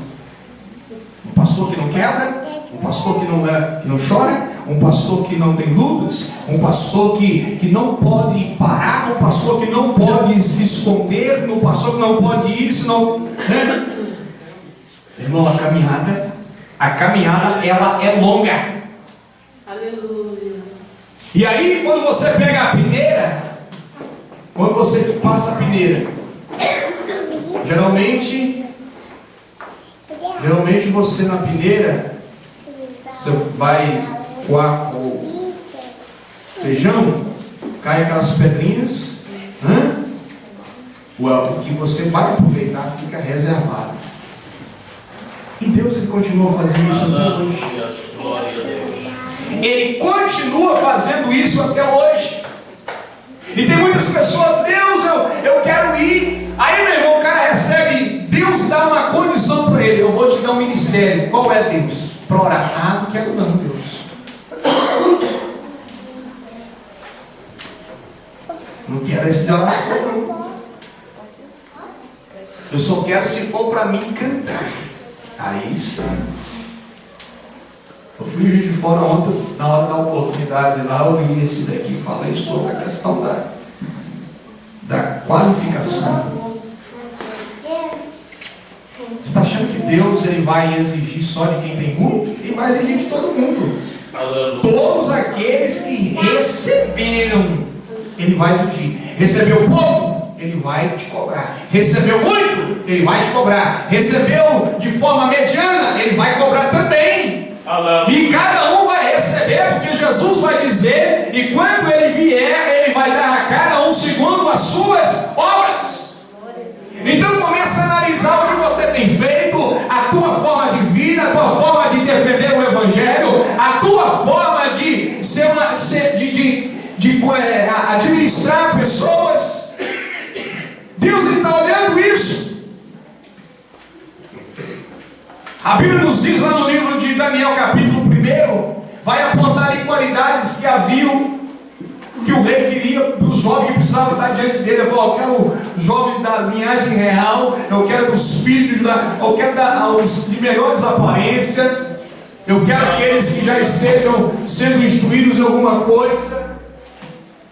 Um pastor que não quebra, um pastor que não chora, um pastor que não tem lutas, um pastor que não pode parar, um pastor que não pode se esconder, um pastor que não pode isso, não. Irmão, a caminhada ela é longa. Aleluia. E aí, quando você pega a peneira, quando você passa a peneira, geralmente você na peneira, você vai coar o feijão, cai aquelas pedrinhas, o que você vai aproveitar fica reservado. E Deus, Ele continua fazendo isso até hoje. Ele continua fazendo isso até hoje. E tem muitas pessoas: Deus, eu quero ir. Aí, meu irmão, o cara recebe, Deus dá uma condição para ele: eu vou te dar um ministério. Qual é, Deus? Para orar. Não quero não, Deus. Não quero esse de oração, não. Eu só quero se for para mim cantar. Aí sim. Eu fui em Juiz de Fora ontem, na hora da oportunidade lá, eu li esse daqui e falei sobre a questão da qualificação. Você está achando que Deus ele vai exigir só de quem tem muito? Ele vai exigir de todo mundo. Todos aqueles que receberam, Ele vai exigir. Recebeu pouco, Ele vai te cobrar. Recebeu muito, Ele vai te cobrar. Recebeu de forma mediana, Ele vai cobrar também. E cada um vai receber, porque Jesus vai dizer, e quando Ele vier, Ele vai dar a cada um segundo as suas obras. Então começa a analisar o que você tem feito, a tua forma de vida, a tua forma de defender o Evangelho, a tua forma de administrar pessoas. Deus está olhando isso. A Bíblia nos diz lá no livro de Daniel, capítulo 1, vai apontar em qualidades que haviam, que o rei queria dos jovens que precisavam estar diante dele. Ele falou: eu quero o jovem da linhagem real, eu quero dos filhos, eu quero aos de melhores aparências, eu quero aqueles que já estejam sendo instruídos em alguma coisa.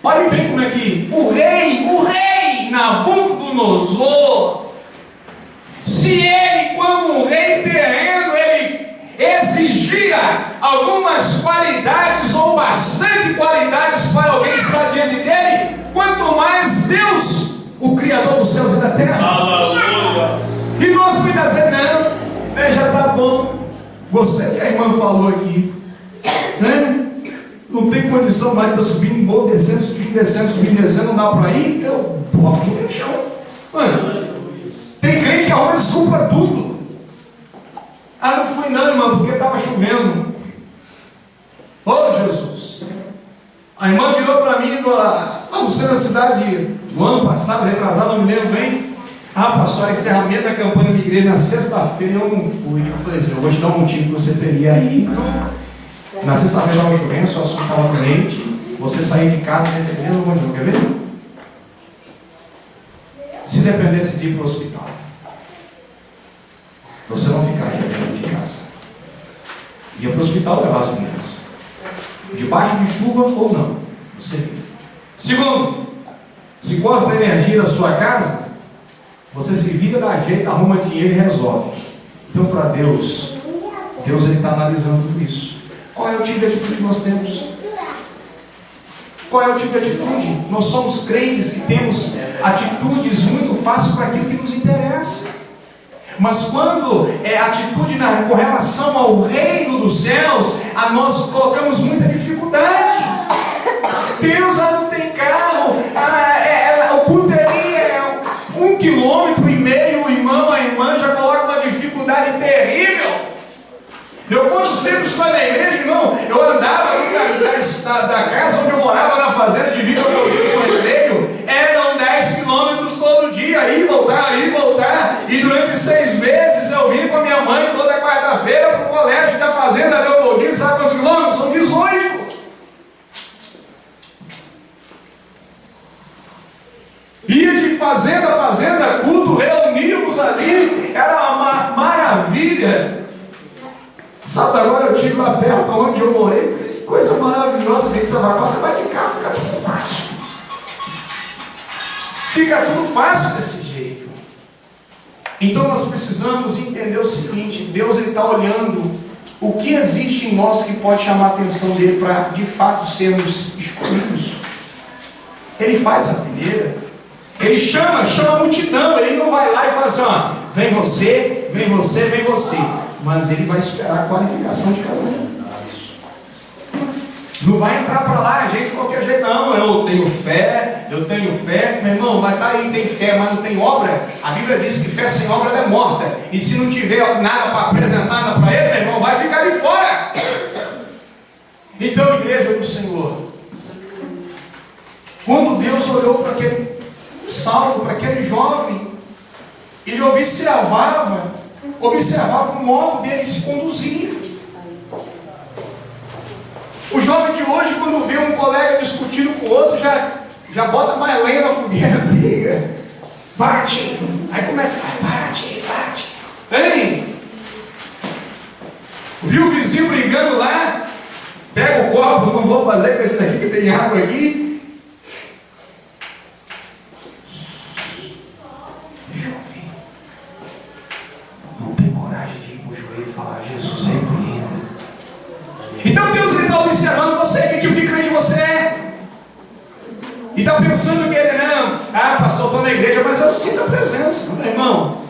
Olhem bem como é que o rei Nabucodonosor, diga algumas qualidades ou bastante qualidades para alguém estar diante dele, quanto mais Deus, o Criador dos céus e da terra. Aleluia. E nós muitas vezes, não, já está bom. Gostei que a irmã falou aqui, né? Não tem condição mais de estar subindo, vou descendo, subindo, descendo, subindo, descendo, não dá para ir, eu boto o joelho no chão. Mano, tem crente que arruma desculpa para tudo. Ah, não fui não, irmão, porque estava chovendo. Oh, Jesus. A irmã virou para mim, não sei, na cidade do ano passado, retrasado, não me lembro bem. Ah, pastor, encerramento da campanha da minha igreja na sexta-feira, eu não fui. Eu falei assim, eu vou te dar um motivo que você teria aí. Na sexta-feira estava chovendo, sua assunto estava doente, você sair de casa nesse mesmo momento, quer ver? Se dependesse de ir para o hospital, você não ficaria dentro de casa. Ia para o hospital levar as meninas. Debaixo de chuva ou não. Você vê. Segundo, se corta a energia da sua casa, você se vira, dá jeito, arruma dinheiro e resolve. Então, para Deus, Ele está analisando tudo isso. Qual é o tipo de atitude que nós temos? Qual é o tipo de atitude? Nós somos crentes que temos atitudes muito fáceis para aquilo que nos interessa. Mas quando é atitude com relação ao reino dos céus, nós colocamos muita dificuldade. Deus não tem carro, o culto é 1,5 km, o irmão, a irmã já coloca uma dificuldade terrível. Eu quando sempre estava na igreja, irmão, eu andava ali da casa onde eu morava, na fazenda, de vida meu dia com o recreio, eram 10 quilômetros todo dia, aí voltar, e durante 6 meses eu vim com a minha mãe toda quarta-feira para o colégio da fazenda Leopoldino, sabe quantos quilômetros? São 18. Ia de fazenda a fazenda, culto, reuníamos ali, era uma maravilha. Sabe, agora eu estive lá perto onde eu morei, que coisa maravilhosa, tem que saber, você vai de carro, fica tudo fácil. Fica tudo fácil desse jeito. Então nós precisamos entender o seguinte: Deus está olhando o que existe em nós que pode chamar a atenção dele para de fato sermos escolhidos. Ele faz a primeira, ele chama a multidão, ele não vai lá e fala assim, ó, vem você, vem você, vem você. Mas ele vai esperar a qualificação de cada um. Não vai entrar para lá, gente, de qualquer jeito, não. Eu tenho fé, meu irmão, mas tá aí, tem fé, mas não tem obra. A Bíblia diz que fé sem obra ela é morta. E se não tiver nada para apresentar nada para ele, meu irmão, vai ficar de fora. Então, igreja do Senhor, quando Deus olhou para aquele Saulo, para aquele jovem, ele observava o modo dele se conduzir. O jovem de hoje, quando vê um colega discutindo com o outro, já bota mais lenha na fogueira, briga, bate, aí começa, bate. Hein? Viu o vizinho brigando lá? Pega o copo, não vou fazer com esse daqui que tem água aqui. Jovem, não tem coragem de ir para o joelho e falar, Jesus, repreenda. Então Deus está observando você, que tipo de crente você é. E está pensando que ele não, pastor, eu estou na igreja, mas eu sinto a presença, meu irmão.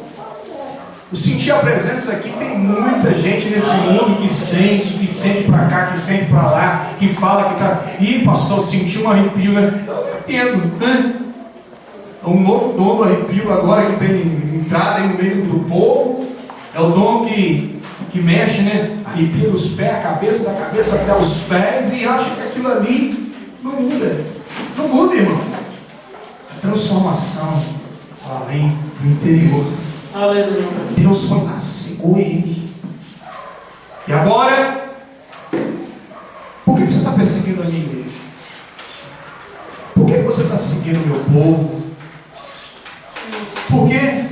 Eu senti a presença aqui, tem muita gente nesse mundo que sente para cá, que sente para lá, que fala que está. Ih, pastor, eu senti um arrepio, né? Eu não entendo, né? É um novo dom do arrepio agora que tem entrada aí no meio do povo. É o dom que mexe, né? Arrepia os pés, a cabeça, da cabeça até os pés, e acha que aquilo ali não muda. Não muda, irmão. A transformação ela vem do interior. Aleluia. Deus foi lá, cegou ele. E agora, por que você está perseguindo a minha igreja? Por que você está seguindo o meu povo? Por quê?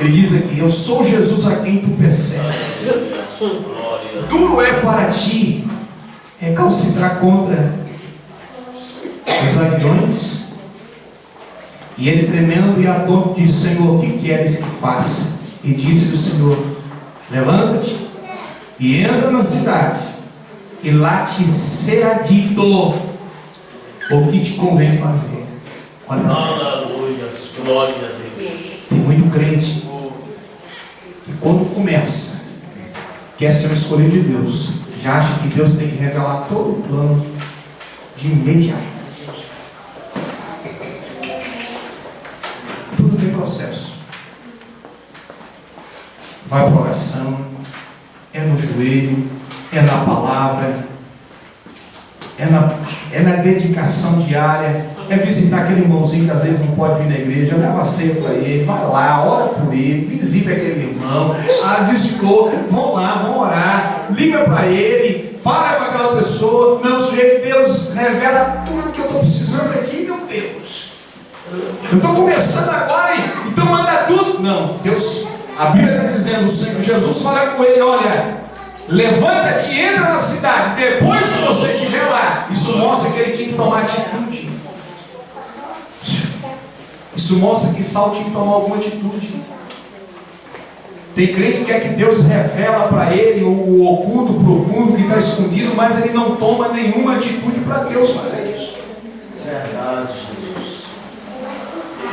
Ele diz aqui, eu sou Jesus a quem tu persegues. Duro é para ti recalcitrar contra os aguilhões. E ele tremendo e atônito disse, Senhor, o que queres que faça? E disse-lhe o Senhor, Levanta-te e entra na cidade, e lá te será dito o que te convém fazer. Olha, Aleluia, glória a Deus. tem muito crente que quando começa, quer ser um escolhido de Deus, já acha que Deus tem que revelar todo o plano de imediato. Tudo tem processo. Vai para a oração, é no joelho, é na palavra, é na dedicação diária, é visitar aquele irmãozinho que às vezes não pode vir na igreja, leva a ceia para ele, vai lá, ora por ele, visita aquele irmão, desflou, vão lá, vão orar, liga para ele, fala com aquela pessoa. Não, sujeito, Deus revela tudo que eu estou precisando aqui, meu Deus. Eu estou começando agora, então manda tudo. Não, Deus, a Bíblia está dizendo, o Senhor Jesus fala com ele, olha, levanta-te e entra na cidade, depois que você estiver lá. Isso mostra que ele tinha que tomar atitude. Isso mostra que Saulo tinha que tomar alguma atitude. Tem crente que quer que Deus revela para ele o oculto, o profundo que está escondido, mas ele não toma nenhuma atitude para Deus fazer isso. Verdade, Jesus.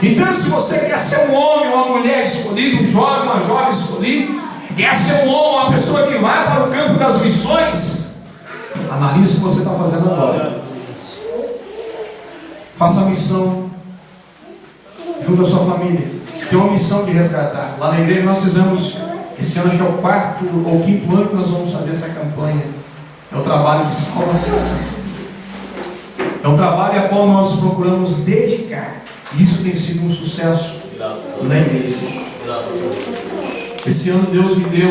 Então, se você quer ser um homem, uma mulher escolhida, um jovem, uma jovem escolhida, quer ser um homem, uma pessoa que vai para o campo das missões, analise o que você está fazendo agora. Faça a missão junto à sua família. Tem uma missão de resgatar. Lá na igreja nós fizemos, esse ano acho que é o 4º ou 5º ano que nós vamos fazer essa campanha. É o trabalho de salvação. É um trabalho a qual nós procuramos dedicar. E isso tem sido um sucesso na igreja. Esse ano Deus me deu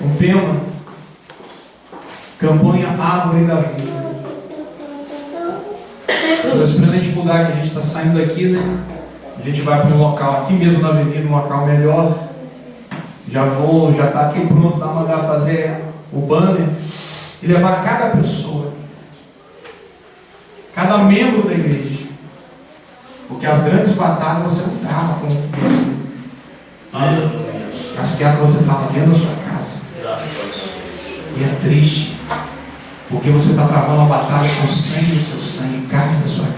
um tema, campanha Árvore da Vida. Estou esperando a gente mudar, que a gente está saindo daqui, né? A gente vai para um local aqui mesmo na avenida, um local melhor. Já está aqui pronto para mandar fazer o banner e levar cada pessoa, cada membro da igreja, porque as grandes batalhas você não trava com isso. As guerras você trava dentro da sua casa. E é triste, porque você está travando uma batalha com sangue do seu sangue, carne da sua carne.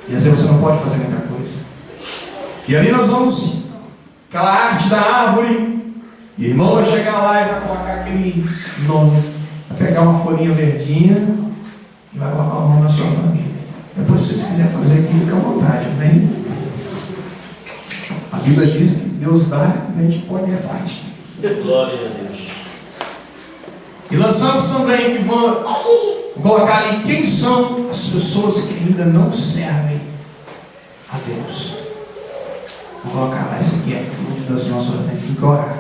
E às vezes você não pode fazer muita coisa. E ali nós vamos, aquela arte da árvore, e o irmão vai chegar lá e vai colocar aquele nome, vai pegar uma folhinha verdinha e vai colocar o nome da sua família. Depois, se você quiser fazer aqui, fica à vontade, amém? A Bíblia diz que Deus dá e a gente pode repartir. Glória a Deus. E lançamos também que vão colocar ali quem são as pessoas que ainda não servem a Deus. Vou colocar lá, isso aqui é fruto das nossas vidas, tem que orar.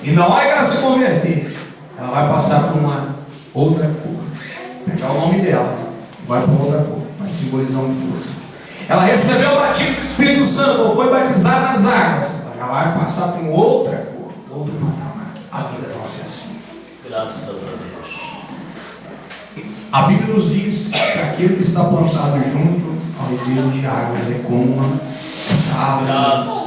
E na hora que ela se converter, ela vai passar por uma outra cor. Pegar o nome dela, vai para outra cor, vai simbolizar um fruto. Ela recebeu o batismo do Espírito Santo, ou foi batizada nas águas, ela já vai passar por uma outra cor, outro patamar. A vida nossa é assim. Graças a Deus. A Bíblia nos diz que aquele que está plantado junto ao ribeiro de águas é como essa árvore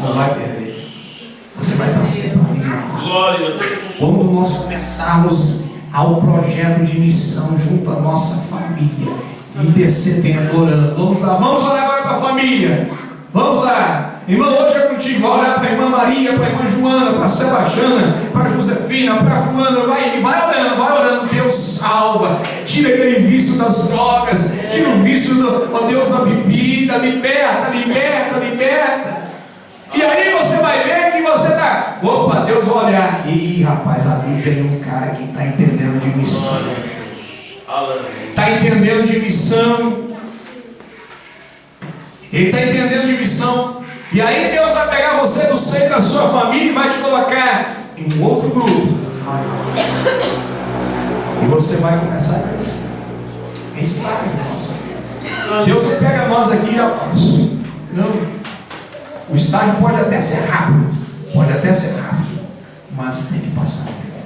não vai perder. Você vai estar sempre alimentado. Glória a Deus. Quando nós começarmos ao projeto de missão junto à nossa família, intercedendo, orando, vamos lá, vamos orar agora para a família. Vamos lá. Irmão, hoje é contigo. Vai orar para a irmã Maria, para a irmã Joana, para a Sebastiana, para a Josefina, para a fulana. Vai orando. Deus salva. Tira aquele vício das drogas. Tira o vício, Deus, da bebida. Liberta. E aí você vai ver que você está. Opa, Deus vai olhar. Ih, rapaz, ali tem um cara que está entendendo de missão. Está entendendo de missão. Ele está entendendo de missão. E aí Deus vai pegar você do seio da sua família e vai te colocar em um outro grupo. E você vai começar a crescer. É estágio da nossa vida. Deus não pega nós aqui, não. O estágio pode até ser rápido, mas tem que passar por ele.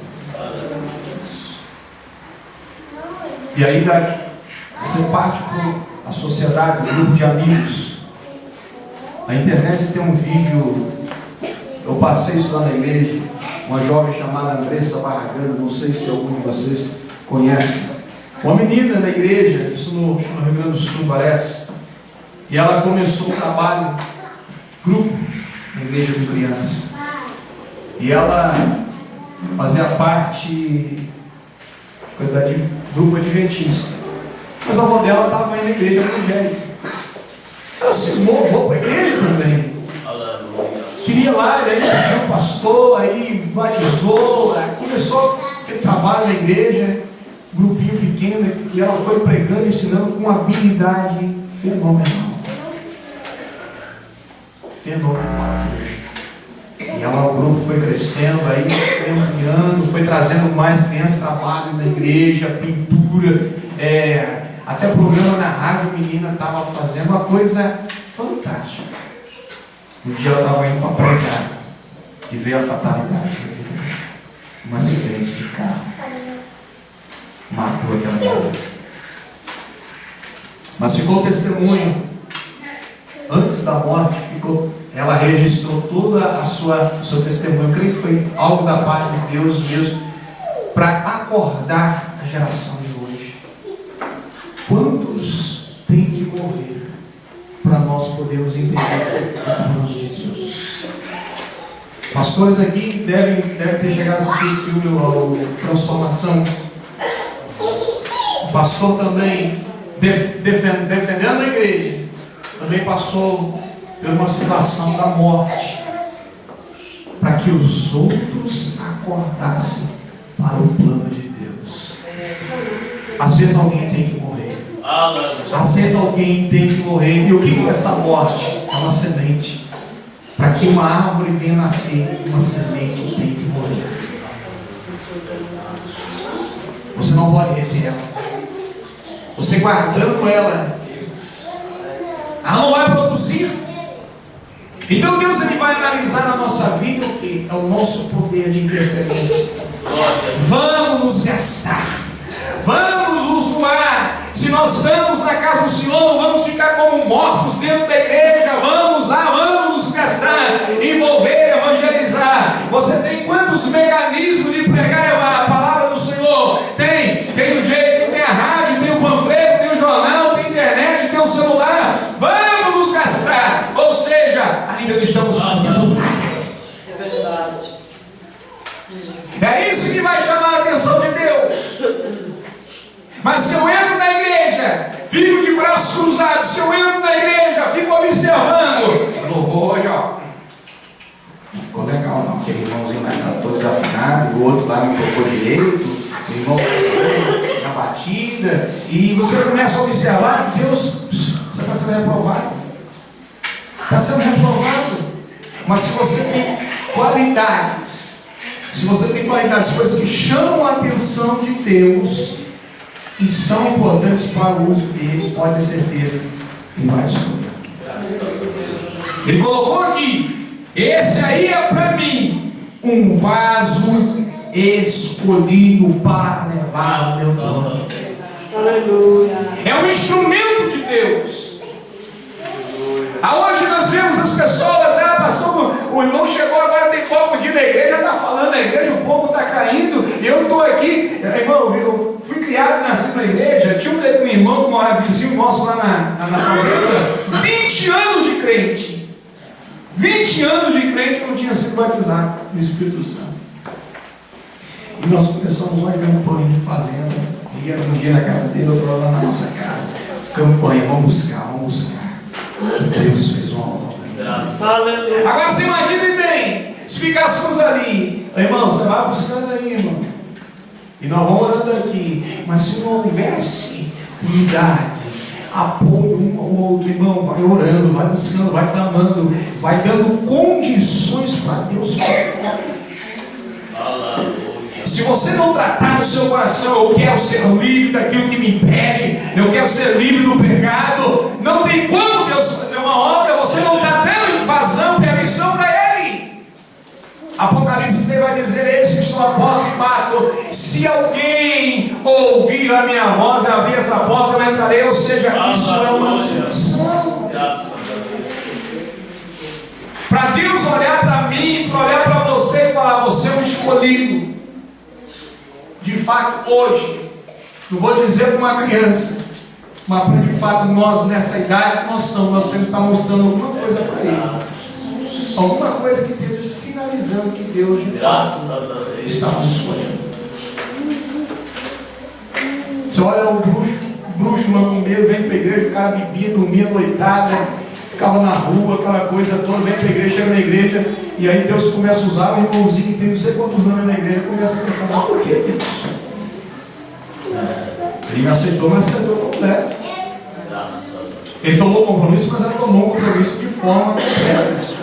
E aí você parte para a sociedade, um grupo de amigos. Na internet tem um vídeo, Eu passei isso lá na igreja. Uma jovem chamada Andressa Barraganda, não sei se algum de vocês conhecem. Uma menina na igreja, isso no Rio Grande do Sul parece. E ela começou um trabalho, grupo, na igreja de criança. E ela fazia parte de grupo adventista. Mas a avó dela estava indo na igreja evangélica. Ela cismou, vou para a igreja também. Queria lá, daí tinha um pastor, aí batizou, começou aquele trabalho na igreja, grupinho pequeno, e ela foi pregando, ensinando com uma habilidade fenomenal. Fenomenal. E ela, o grupo foi crescendo, aí foi ampliando, foi trazendo mais crianças, trabalho na igreja, pintura, até programa na rádio, a menina estava fazendo uma coisa fantástica. Um dia ela estava indo para pregar e veio a fatalidade. Um acidente de carro. Matou aquela mulher. Mas ficou o testemunho. Antes da morte, ela registrou toda o seu testemunho. Eu creio que foi algo da parte de Deus mesmo, para acordar a geração de hoje. Quantos têm que morrer para nós podermos entender o plano de Deus? Pastores aqui devem ter chegado a assistir o filme Transformação. O pastor também, defendendo a igreja, também passou por uma situação da morte, para que os outros acordassem para o plano de Deus. Às vezes alguém tem que morrer. Às vezes alguém tem que morrer. E o que é essa morte? É uma semente. Para que uma árvore venha nascer, uma semente tem que morrer. Você não pode reter ela. Você guardando ela não vai produzir. Então Deus ele vai analisar na nossa vida o que? É o nosso poder de interferência. Vamos nos gastar. Vamos nos doar. Se nós estamos na casa do Senhor, não vamos ficar como mortos dentro da igreja. Vamos lá, vamos nos gastar, envolver, evangelizar. Você tem quantos mecanismos de pregar a palavra do Senhor? Tem o jeito, tem a rádio, tem o panfleto, tem o jornal, tem a internet, tem o celular. Vamos nos gastar. Ou seja, ainda não estamos fazendo nada. É verdade. É isso que vai chamar a atenção de Deus. Mas se eu entro na igreja, fico de braços cruzados. Se eu entro na igreja, fico observando. Louvor hoje, ó. Não ficou legal não. Aquele irmãozinho lá cantou desafinado, o outro lá não tocou direito, o irmão na batida. E você começa a observar, Deus, você está sendo reprovado. Está sendo reprovado. Mas se você tem qualidades, coisas que chamam a atenção de Deus e são importantes para o uso dele, pode ter certeza que ele vai escolher. Ele colocou aqui: esse aí é para mim um vaso escolhido para levar o meu nome. Aleluia. É um instrumento de Deus. Hoje nós vemos as pessoas, pastor, o irmão chegou agora, tem pouco dia da igreja, está falando na igreja, o fogo está caindo, e eu estou aqui. Irmão, eu fui criado, nasci na igreja, tinha um irmão que morava vizinho nosso lá na fazenda, 20 anos de crente. 20 anos de crente não tinha sido batizado no Espírito Santo. E nós começamos lá a campanha, fazenda, ia um dia na casa dele, outro lá na nossa casa. Campanha, vamos buscar. E Deus fez uma obra. Agora você imagine bem, se ficássemos ali, irmão, você vai buscando aí, irmão, e nós vamos orando aqui, mas se não houvesse unidade, apoio um ao outro, irmão, vai orando, vai buscando, vai clamando, vai dando condições para Deus fazer. Se você não tratar no seu coração, eu quero ser livre daquilo que me impede, eu quero ser livre do pecado, não tem como Deus fazer uma obra, você não está dando invasão, permissão para Ele. Apocalipse vai dizer: eis que estou à porta e bato, se alguém ouvir a minha voz e abrir essa porta, eu entrarei. Ou seja, isso é uma condição. Para Deus olhar para mim, para escolhido. De fato, hoje, não vou dizer para uma criança, mas de fato nós, nessa idade que nós estamos, nós temos que estar mostrando alguma coisa para ele. Alguma coisa que esteja sinalizando que Deus de fato está nos escolhendo. Você olha o bruxo macumbeiro, vem para a igreja, o cara bebia, dormia noitada, ficava na rua, aquela coisa toda, vem para a igreja, chega na igreja, e aí Deus começa a usar o irmãozinho que tem não sei quantos anos na igreja, começa a questionar, por que Deus? Ele me aceitou, mas aceitou completo. Ele tomou compromisso, mas ele tomou compromisso de forma completa.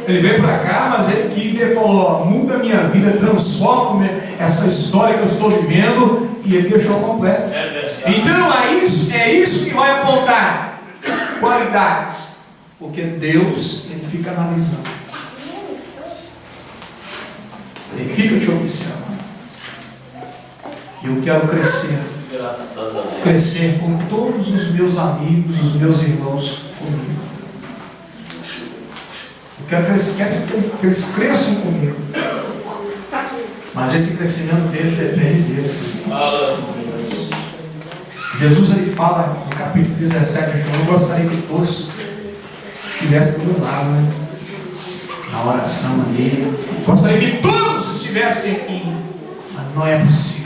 Ele veio para cá, mas ele quis, ele falou, ó, muda a minha vida, transforma essa história que eu estou vivendo, e ele deixou completo. Então é isso que vai apontar qualidades, porque Deus, ele fica analisando, ele fica te observando. Eu quero crescer, crescer com todos os meus amigos, os meus irmãos comigo. Eu quero que eles cresçam comigo. Mas esse crescimento deles depende deles. Jesus, ele fala no capítulo 17 de João, eu gostaria que todos estivessem do meu lado, né? Na oração ali. Gostaria que todos estivessem aqui, mas não é possível.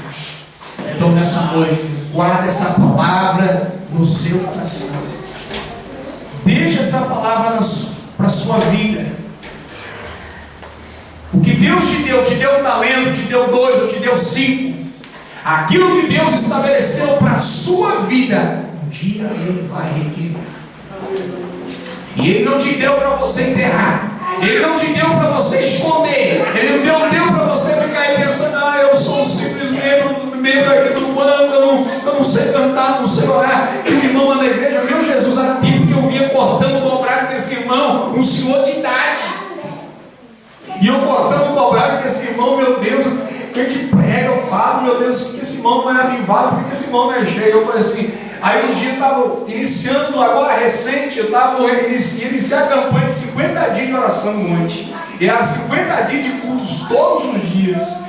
Então nessa noite, guarda essa palavra no seu coração. Deixa essa palavra para a sua vida. O que Deus te deu talento, te deu 2 ou te deu 5. Aquilo que Deus estabeleceu para a sua vida, um dia Ele vai requerer. E Ele não te deu para você enterrar. Ele não te deu para você esconder. Ele não deu para você ficar aí pensando, eu sou um simples membro aqui do bando, eu não sei cantar, não sei orar. E o irmão lá na igreja, meu Jesus, há tempo que eu vinha cortando o dobrado desse irmão, um senhor de idade. E eu cortando o dobrado desse irmão, meu Deus, que a gente prega, eu falo, meu Deus, que esse irmão não é avivado, porque esse irmão não é cheio. Eu falei assim, aí um dia eu estava iniciando, agora recente, eu estava iniciando a campanha de 50 dias de oração no monte. E era 50 dias de cultos todos os dias.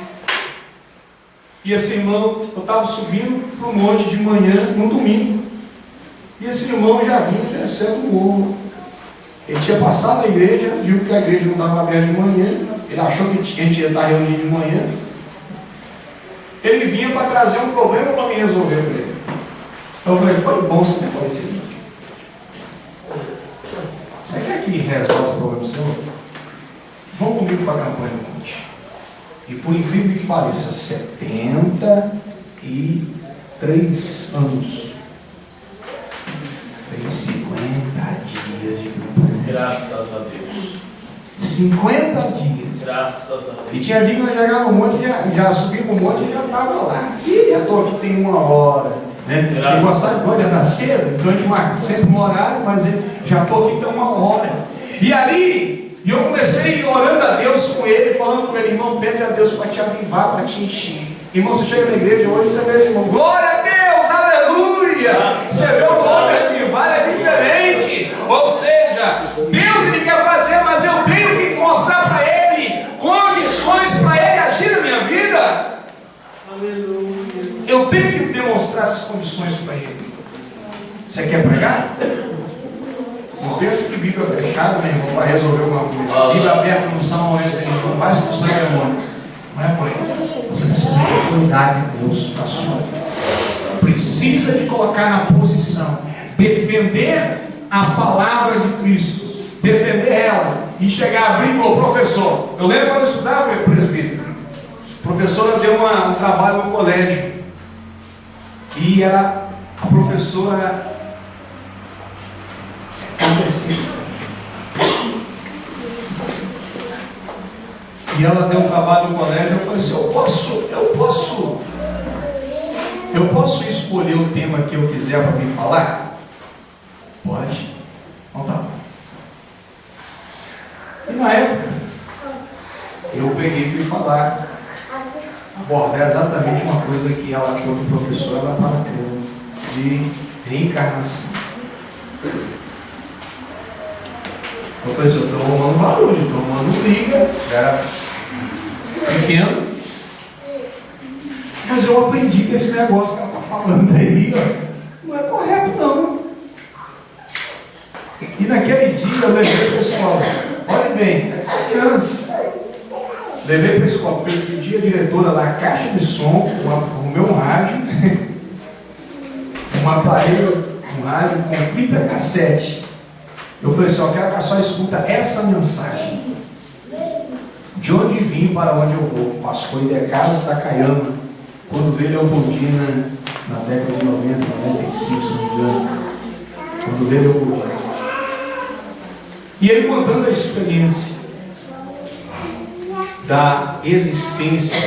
E esse irmão, eu estava subindo para o monte de manhã, no domingo. E esse irmão já vinha descendo o morro. Ele tinha passado na igreja, viu que a igreja não estava aberta de manhã. Ele achou que a gente ia estar reunido de manhã. Ele vinha para trazer um problema para me resolver para ele. Então eu falei, foi bom você ter aparecido. Você quer que resolva esse problema seu? Vão comigo para a campanha do monte. E por incrível que pareça, 73 anos. Fez 50 dias de campanha. Graças a Deus. 50 dias. Graças a Deus. E tinha dia que eu chegava no monte, já subi para o monte e já estava lá. E já estou aqui, tem 1 hora. Né? E gostava de andar cedo, então a gente marca sempre um horário, mas já estou aqui, tem 1 hora. E ali, eu comecei orando a Deus com ele, falando com ele, irmão, pede a Deus para te avivar, para te encher. Irmão, você chega na igreja hoje, você vê esse irmão, glória a Deus, aleluia! Você vê o homem avivar, é diferente. Ou seja, Deus ele quer fazer, mas eu tenho que mostrar para ele condições para ele agir na minha vida. Eu tenho que demonstrar essas condições para ele. Você quer pregar? Não pensa que Bíblia fechada, meu irmão, vai resolver alguma coisa. Bíblia aberta no Salmo 90, não vai expulsar o demônio. Não é por aí. Você precisa ter autoridade de Deus para a sua vida. Precisa de colocar na posição, defender a palavra de Cristo, defender ela e chegar a abrir e falar, professor, eu lembro quando eu estudava, meu presbítero, a professora deu um trabalho no colégio e a professora catequista. E ela deu um trabalho no colégio. Eu falei assim, eu posso escolher o tema que eu quiser para me falar? Pode. Então tá bom. E na época eu peguei e fui falar, abordar exatamente uma coisa que ela, como professora, ela estava crendo, de reencarnação. Eu falei assim, eu estou arrumando barulho, estou arrumando briga. pequeno. Mas eu aprendi que esse negócio que ela está falando aí, ó, não é correto não. E naquele dia eu levei para a escola. Olha bem, criança. Levei para a escola, pedi a diretora lá a caixa de som, o meu rádio, um aparelho, um rádio com fita cassete. Eu falei assim, eu quero que a só escuta essa mensagem. De onde vim para onde eu vou. Pastor Idecaso Takayama, quando veio Leopoldina, na década de 90, 95, se não me engano. Quando veio Leopoldina. E ele contando a experiência da existência,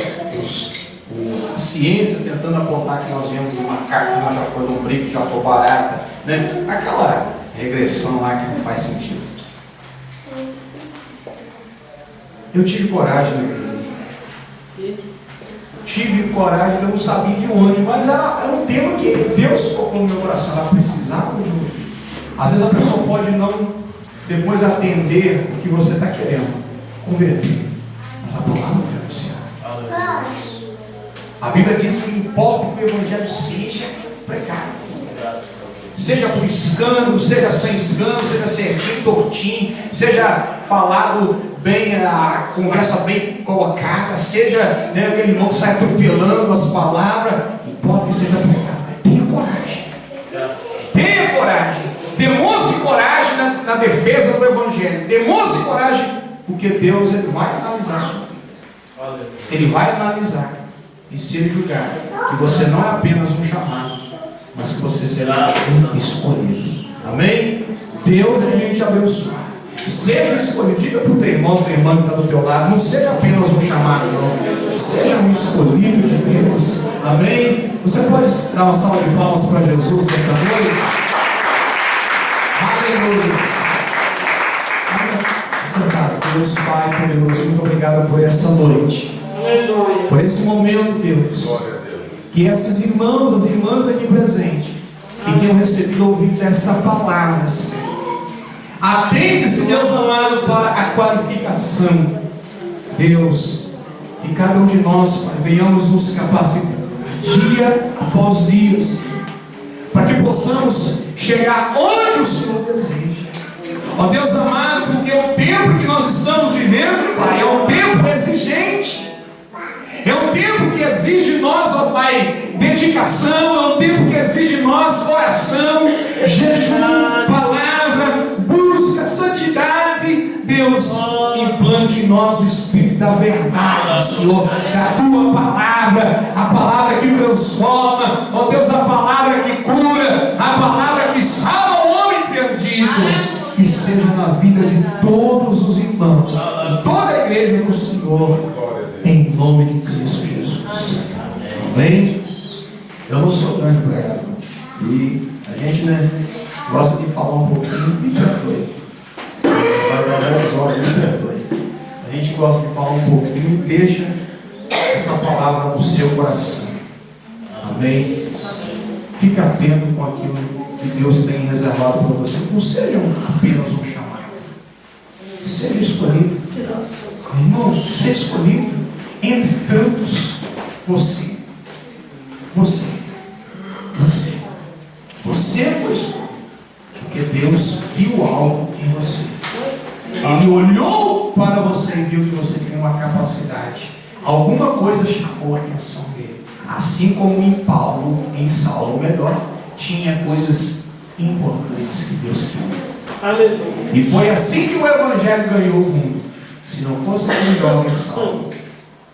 a ciência tentando apontar que nós viemos do macaco, que nós já foi lombriga, que já foi barata, né? Aquela regressão lá que não faz sentido. Eu tive coragem, né? Tive coragem, eu não sabia de onde, mas era um tema que Deus colocou no meu coração, ela precisava de ouvir. Às vezes a pessoa pode não depois atender o que você está querendo, converter. Mas a palavra foi anunciada. A Bíblia diz que importa que o Evangelho seja pregado. Seja por escândalo, seja sem escândalo, seja certinho, tortinho, seja falado bem, a conversa bem colocada, seja, né, aquele irmão que sai atropelando as palavras. Importa que seja pregado. Tenha coragem. Tenha coragem. Demonstre coragem na defesa do Evangelho. Demonstre coragem, porque Deus ele vai analisar a sua vida. Ele vai analisar. E se ele julgar que você não é apenas um chamado, mas que você será um escolhido. Amém? Deus ele vem te abençoar. Seja um escolhido. Diga para o teu irmão, tua irmã que está do teu lado, não seja apenas um chamado, não. Seja um escolhido de Deus. Amém? Você pode dar uma salva de palmas para Jesus nessa noite? Aleluia. Sentado, Deus Pai poderoso, muito obrigado por essa noite. Aleluia. Por esse momento, Deus. Que esses irmãos, as irmãs aqui presentes, que tenham recebido ouvido dessa palavra, Senhor. Atente-se, Deus amado, para a qualificação. Deus, que cada um de nós, Pai, venhamos nos capacitar dia após dia, Senhor, para que possamos chegar onde o Senhor deseja. Ó Deus amado, porque o tempo que nós estamos vivendo, Pai, é um tempo exigente. É um tempo que exige de nós, ó Pai, dedicação. É um tempo que exige de nós oração, jejum, palavra, busca, santidade. Deus, implante em nós o Espírito da verdade, Senhor, da Tua palavra, a palavra que transforma, ó Deus, a palavra que cura, a palavra que salva o homem perdido. Que seja na vida de todos os irmãos, em toda a igreja do Senhor, em nome de Cristo Jesus. Amém? Eu não sou grande pregador. E a gente, né, gosta de falar um pouquinho, me perdoe. Vai dar 10 horas, me perdoe. A gente gosta de falar um pouquinho, deixa essa palavra no seu coração. Amém? Fica atento com aquilo que Deus tem reservado para você. Não seja apenas um chamado. Seja escolhido. Irmão, seja escolhido entre tantos. Você foi escolhido porque Deus viu algo em você. Ele olhou para você e viu que você tem uma capacidade. Alguma coisa chamou a atenção dele. Assim como em Saulo melhor, tinha coisas importantes que Deus queria. Aleluia. E foi assim que o Evangelho ganhou o mundo. Se não fosse aquele jovem Saulo,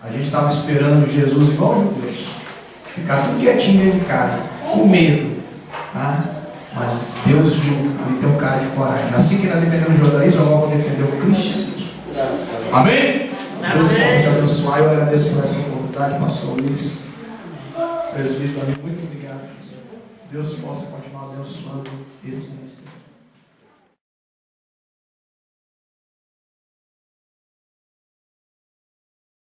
a gente estava esperando Jesus igual os judeus, ficar tudo quietinho dentro de casa, com medo. Tá? Mas Deus viu, ele tem um cara de coragem. Assim que ele está defendendo o judaísmo, agora vou defender o cristianismo. Amém? Deus possa te abençoar. Eu agradeço por essa oportunidade, pastor Luiz, presbítero, muito obrigado. Deus possa continuar abençoando esse ministério.